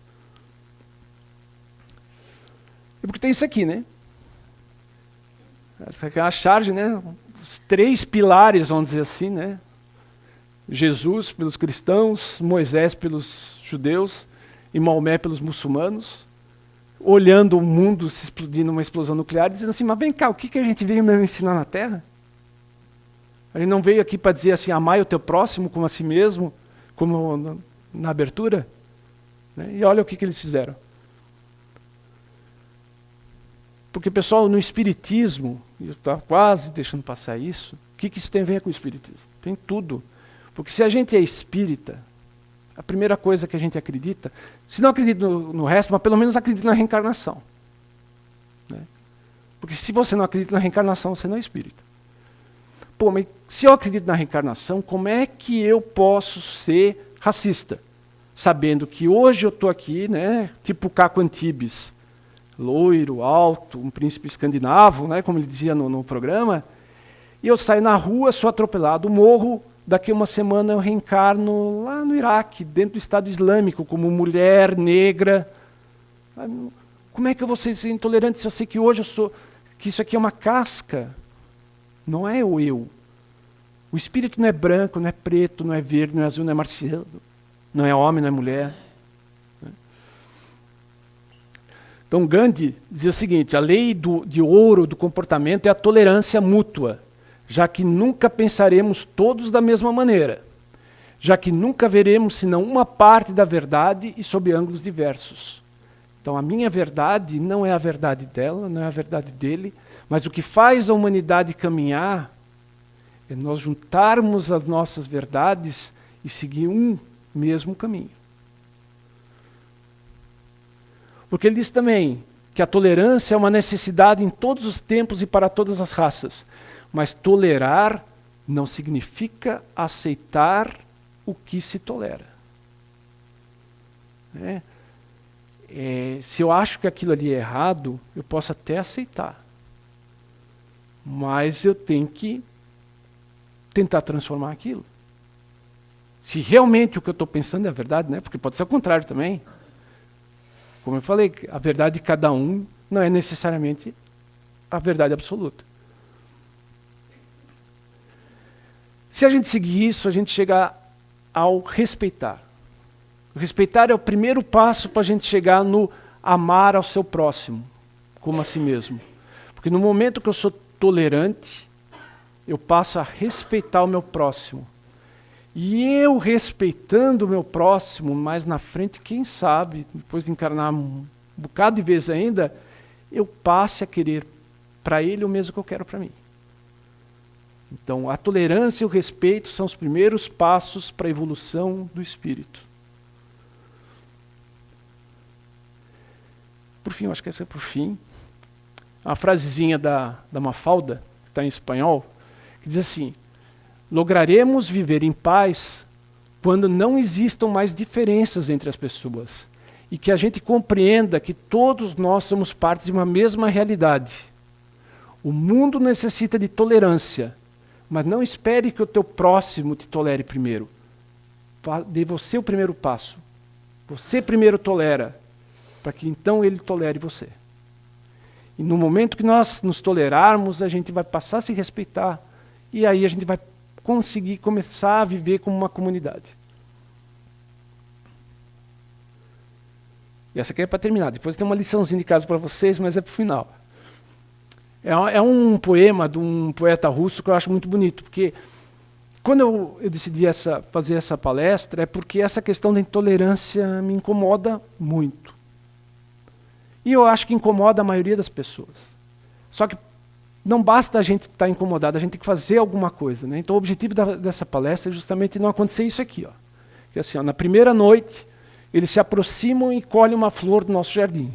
E porque tem isso aqui, né? Essa aqui é a charge, né? Os 3 pilares, vamos dizer assim, né? Jesus pelos cristãos, Moisés pelos judeus e Maomé pelos muçulmanos, olhando o mundo se explodindo numa explosão nuclear, dizendo assim, mas vem cá, o que a gente veio mesmo ensinar na Terra? A gente não veio aqui para dizer assim, amai o teu próximo como a si mesmo, como na abertura? Né? E olha o que eles fizeram. Porque, pessoal, no Espiritismo, eu estou quase deixando passar isso, o que isso tem a ver com o Espiritismo? Tem tudo. Porque se a gente é espírita, a primeira coisa que a gente acredita, se não acredita no resto, mas pelo menos acredita na reencarnação. Né? Porque se você não acredita na reencarnação, você não é espírita. Pô, mas se eu acredito na reencarnação, como é que eu posso ser racista? Sabendo que hoje eu estou aqui, né, tipo Caco Antibes, loiro, alto, um príncipe escandinavo, né, como ele dizia no programa, e eu saio na rua, sou atropelado, morro, daqui a uma semana eu reencarno lá no Iraque, dentro do Estado Islâmico, como mulher negra. Como é que eu vou ser intolerante se eu sei que hoje que isso aqui é uma casca? Não é o eu. O espírito não é branco, não é preto, não é verde, não é azul, não é marciano, não é homem, não é mulher. Então Gandhi dizia o seguinte, a lei de ouro do comportamento é a tolerância mútua, já que nunca pensaremos todos da mesma maneira, já que nunca veremos senão uma parte da verdade e sob ângulos diversos. Então a minha verdade não é a verdade dela, não é a verdade dele, mas o que faz a humanidade caminhar é nós juntarmos as nossas verdades e seguir um mesmo caminho. Porque ele diz também que a tolerância é uma necessidade em todos os tempos e para todas as raças, mas tolerar não significa aceitar o que se tolera. Se eu acho que aquilo ali é errado, eu posso até aceitar. Mas eu tenho que tentar transformar aquilo. Se realmente o que eu estou pensando é verdade, né? Porque pode ser o contrário também. Como eu falei, a verdade de cada um não é necessariamente a verdade absoluta. Se a gente seguir isso, a gente chega ao respeitar. O respeitar é o primeiro passo para a gente chegar no amar ao seu próximo, como a si mesmo. Porque no momento que eu sou tolerante, eu passo a respeitar o meu próximo. E eu respeitando o meu próximo, mais na frente, quem sabe, depois de encarnar um bocado de vezes ainda, eu passe a querer para ele o mesmo que eu quero para mim. Então, a tolerância e o respeito são os primeiros passos para a evolução do espírito. Por fim, eu acho que essa é por fim. Uma frasezinha da Mafalda, que está em espanhol, que diz assim: lograremos viver em paz quando não existam mais diferenças entre as pessoas e que a gente compreenda que todos nós somos partes de uma mesma realidade. O mundo necessita de tolerância, mas não espere que o teu próximo te tolere primeiro. Dê você o primeiro passo. Você primeiro tolera, para que então ele tolere você. E no momento que nós nos tolerarmos, a gente vai passar a se respeitar, e aí a gente vai conseguir começar a viver como uma comunidade. E essa aqui é para terminar. Depois tem uma liçãozinha de casa para vocês, mas é para o final. É um poema de um poeta russo que eu acho muito bonito, porque quando eu decidi fazer essa palestra, é porque essa questão da intolerância me incomoda muito. E eu acho que incomoda a maioria das pessoas. Só que não basta a gente estar incomodado, a gente tem que fazer alguma coisa. Né? Então o objetivo dessa palestra é justamente não acontecer isso aqui. Ó. Que assim, ó, na primeira noite, eles se aproximam e colhem uma flor do nosso jardim.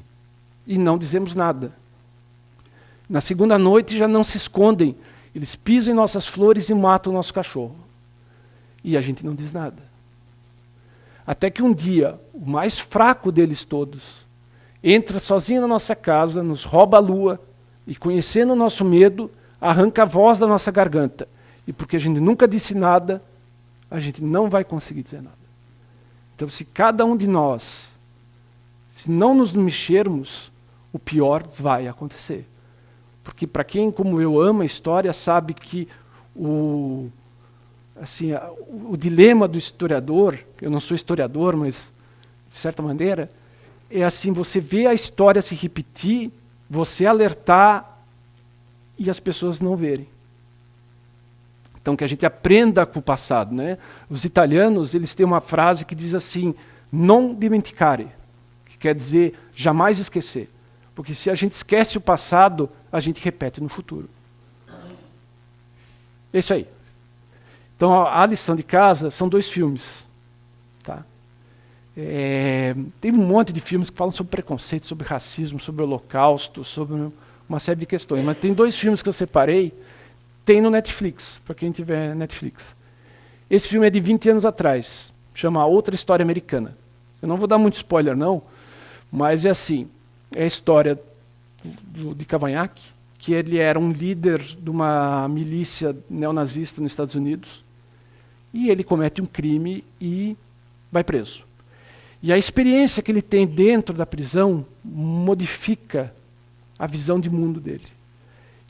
E não dizemos nada. Na segunda noite já não se escondem, eles pisam em nossas flores e matam o nosso cachorro. E a gente não diz nada. Até que um dia, o mais fraco deles todos, entra sozinho na nossa casa, nos rouba a lua, e conhecendo o nosso medo, arranca a voz da nossa garganta. E porque a gente nunca disse nada, a gente não vai conseguir dizer nada. Então, se cada um de nós, se não nos mexermos, o pior vai acontecer. Porque para quem, como eu, ama a história, sabe que o dilema do historiador, eu não sou historiador, mas de certa maneira, é assim, você vê a história se repetir, você alertar e as pessoas não verem. Então que a gente aprenda com o passado. Né? Os italianos, eles têm uma frase que diz assim, non dimenticare, que quer dizer jamais esquecer. Porque se a gente esquece o passado, a gente repete no futuro. É isso aí. Então a lição de casa são 2 filmes. Tá? Tem um monte de filmes que falam sobre preconceito, sobre racismo, sobre o Holocausto, sobre uma série de questões. Mas tem 2 filmes que eu separei, tem no Netflix, para quem tiver Netflix. Esse filme é de 20 anos atrás, chama Outra História Americana. Eu não vou dar muito spoiler não, mas é assim, é a história de Cavanhaque, que ele era um líder de uma milícia neonazista nos Estados Unidos, e ele comete um crime e vai preso. E a experiência que ele tem dentro da prisão modifica a visão de mundo dele.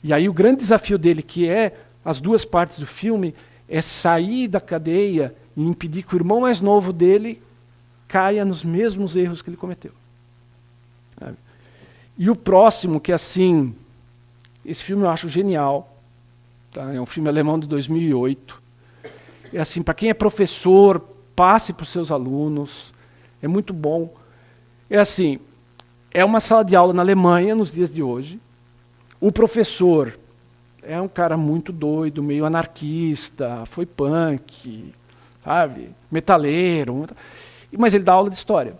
E aí o grande desafio dele, que é as 2 partes do filme, é sair da cadeia e impedir que o irmão mais novo dele caia nos mesmos erros que ele cometeu. Sabe? E o próximo, que assim, esse filme eu acho genial, tá? É um filme alemão de 2008. É assim, para quem é professor, passe para os seus alunos, é muito bom. É assim, É uma sala de aula na Alemanha, nos dias de hoje. O professor é um cara muito doido, meio anarquista, foi punk, sabe, metaleiro, mas ele dá aula de história.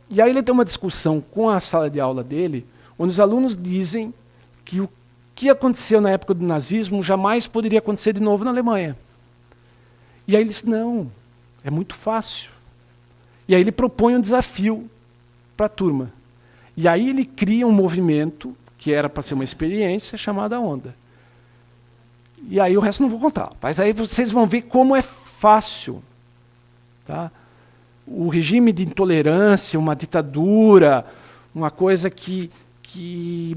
E aí ele tem uma discussão com a sala de aula dele, onde os alunos dizem que o que aconteceu na época do nazismo jamais poderia acontecer de novo na Alemanha. E aí ele diz, não, é muito fácil. E aí ele propõe um desafio para a turma. E aí ele cria um movimento, que era para ser uma experiência, chamada Onda. E aí o resto não vou contar. Mas aí vocês vão ver como é fácil. Tá? O regime de intolerância, uma ditadura, uma coisa que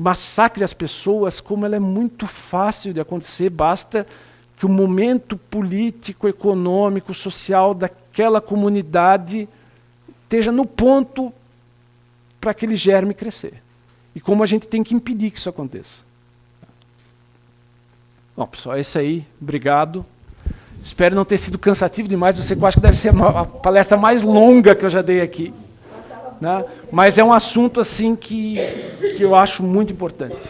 massacre as pessoas, como ela é muito fácil de acontecer, basta que o momento político, econômico, social daquela comunidade esteja no ponto para aquele germe crescer. E como a gente tem que impedir que isso aconteça. Bom, pessoal, é isso aí. Obrigado. Espero não ter sido cansativo demais. Eu sei que eu acho que deve ser a palestra mais longa que eu já dei aqui. Né? Mas é um assunto assim que eu acho muito importante.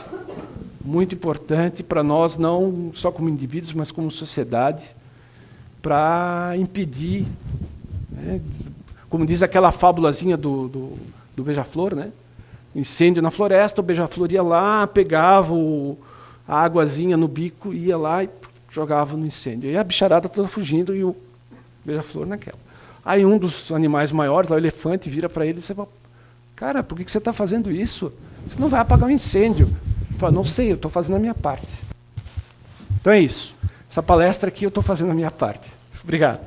Muito importante para nós, não só como indivíduos, mas como sociedade, para impedir, né? Como diz aquela fábulazinha do beija-flor, né? Incêndio na floresta, o beija-flor ia lá, pegava a águazinha no bico, ia lá e jogava no incêndio. E a bicharada toda fugindo e o beija-flor naquela. Aí um dos animais maiores, lá, o elefante, vira para ele e você fala, cara, por que você está fazendo isso? Você não vai apagar um incêndio. Ele fala, não sei, eu estou fazendo a minha parte. Então é isso. Essa palestra aqui eu estou fazendo a minha parte. Obrigado.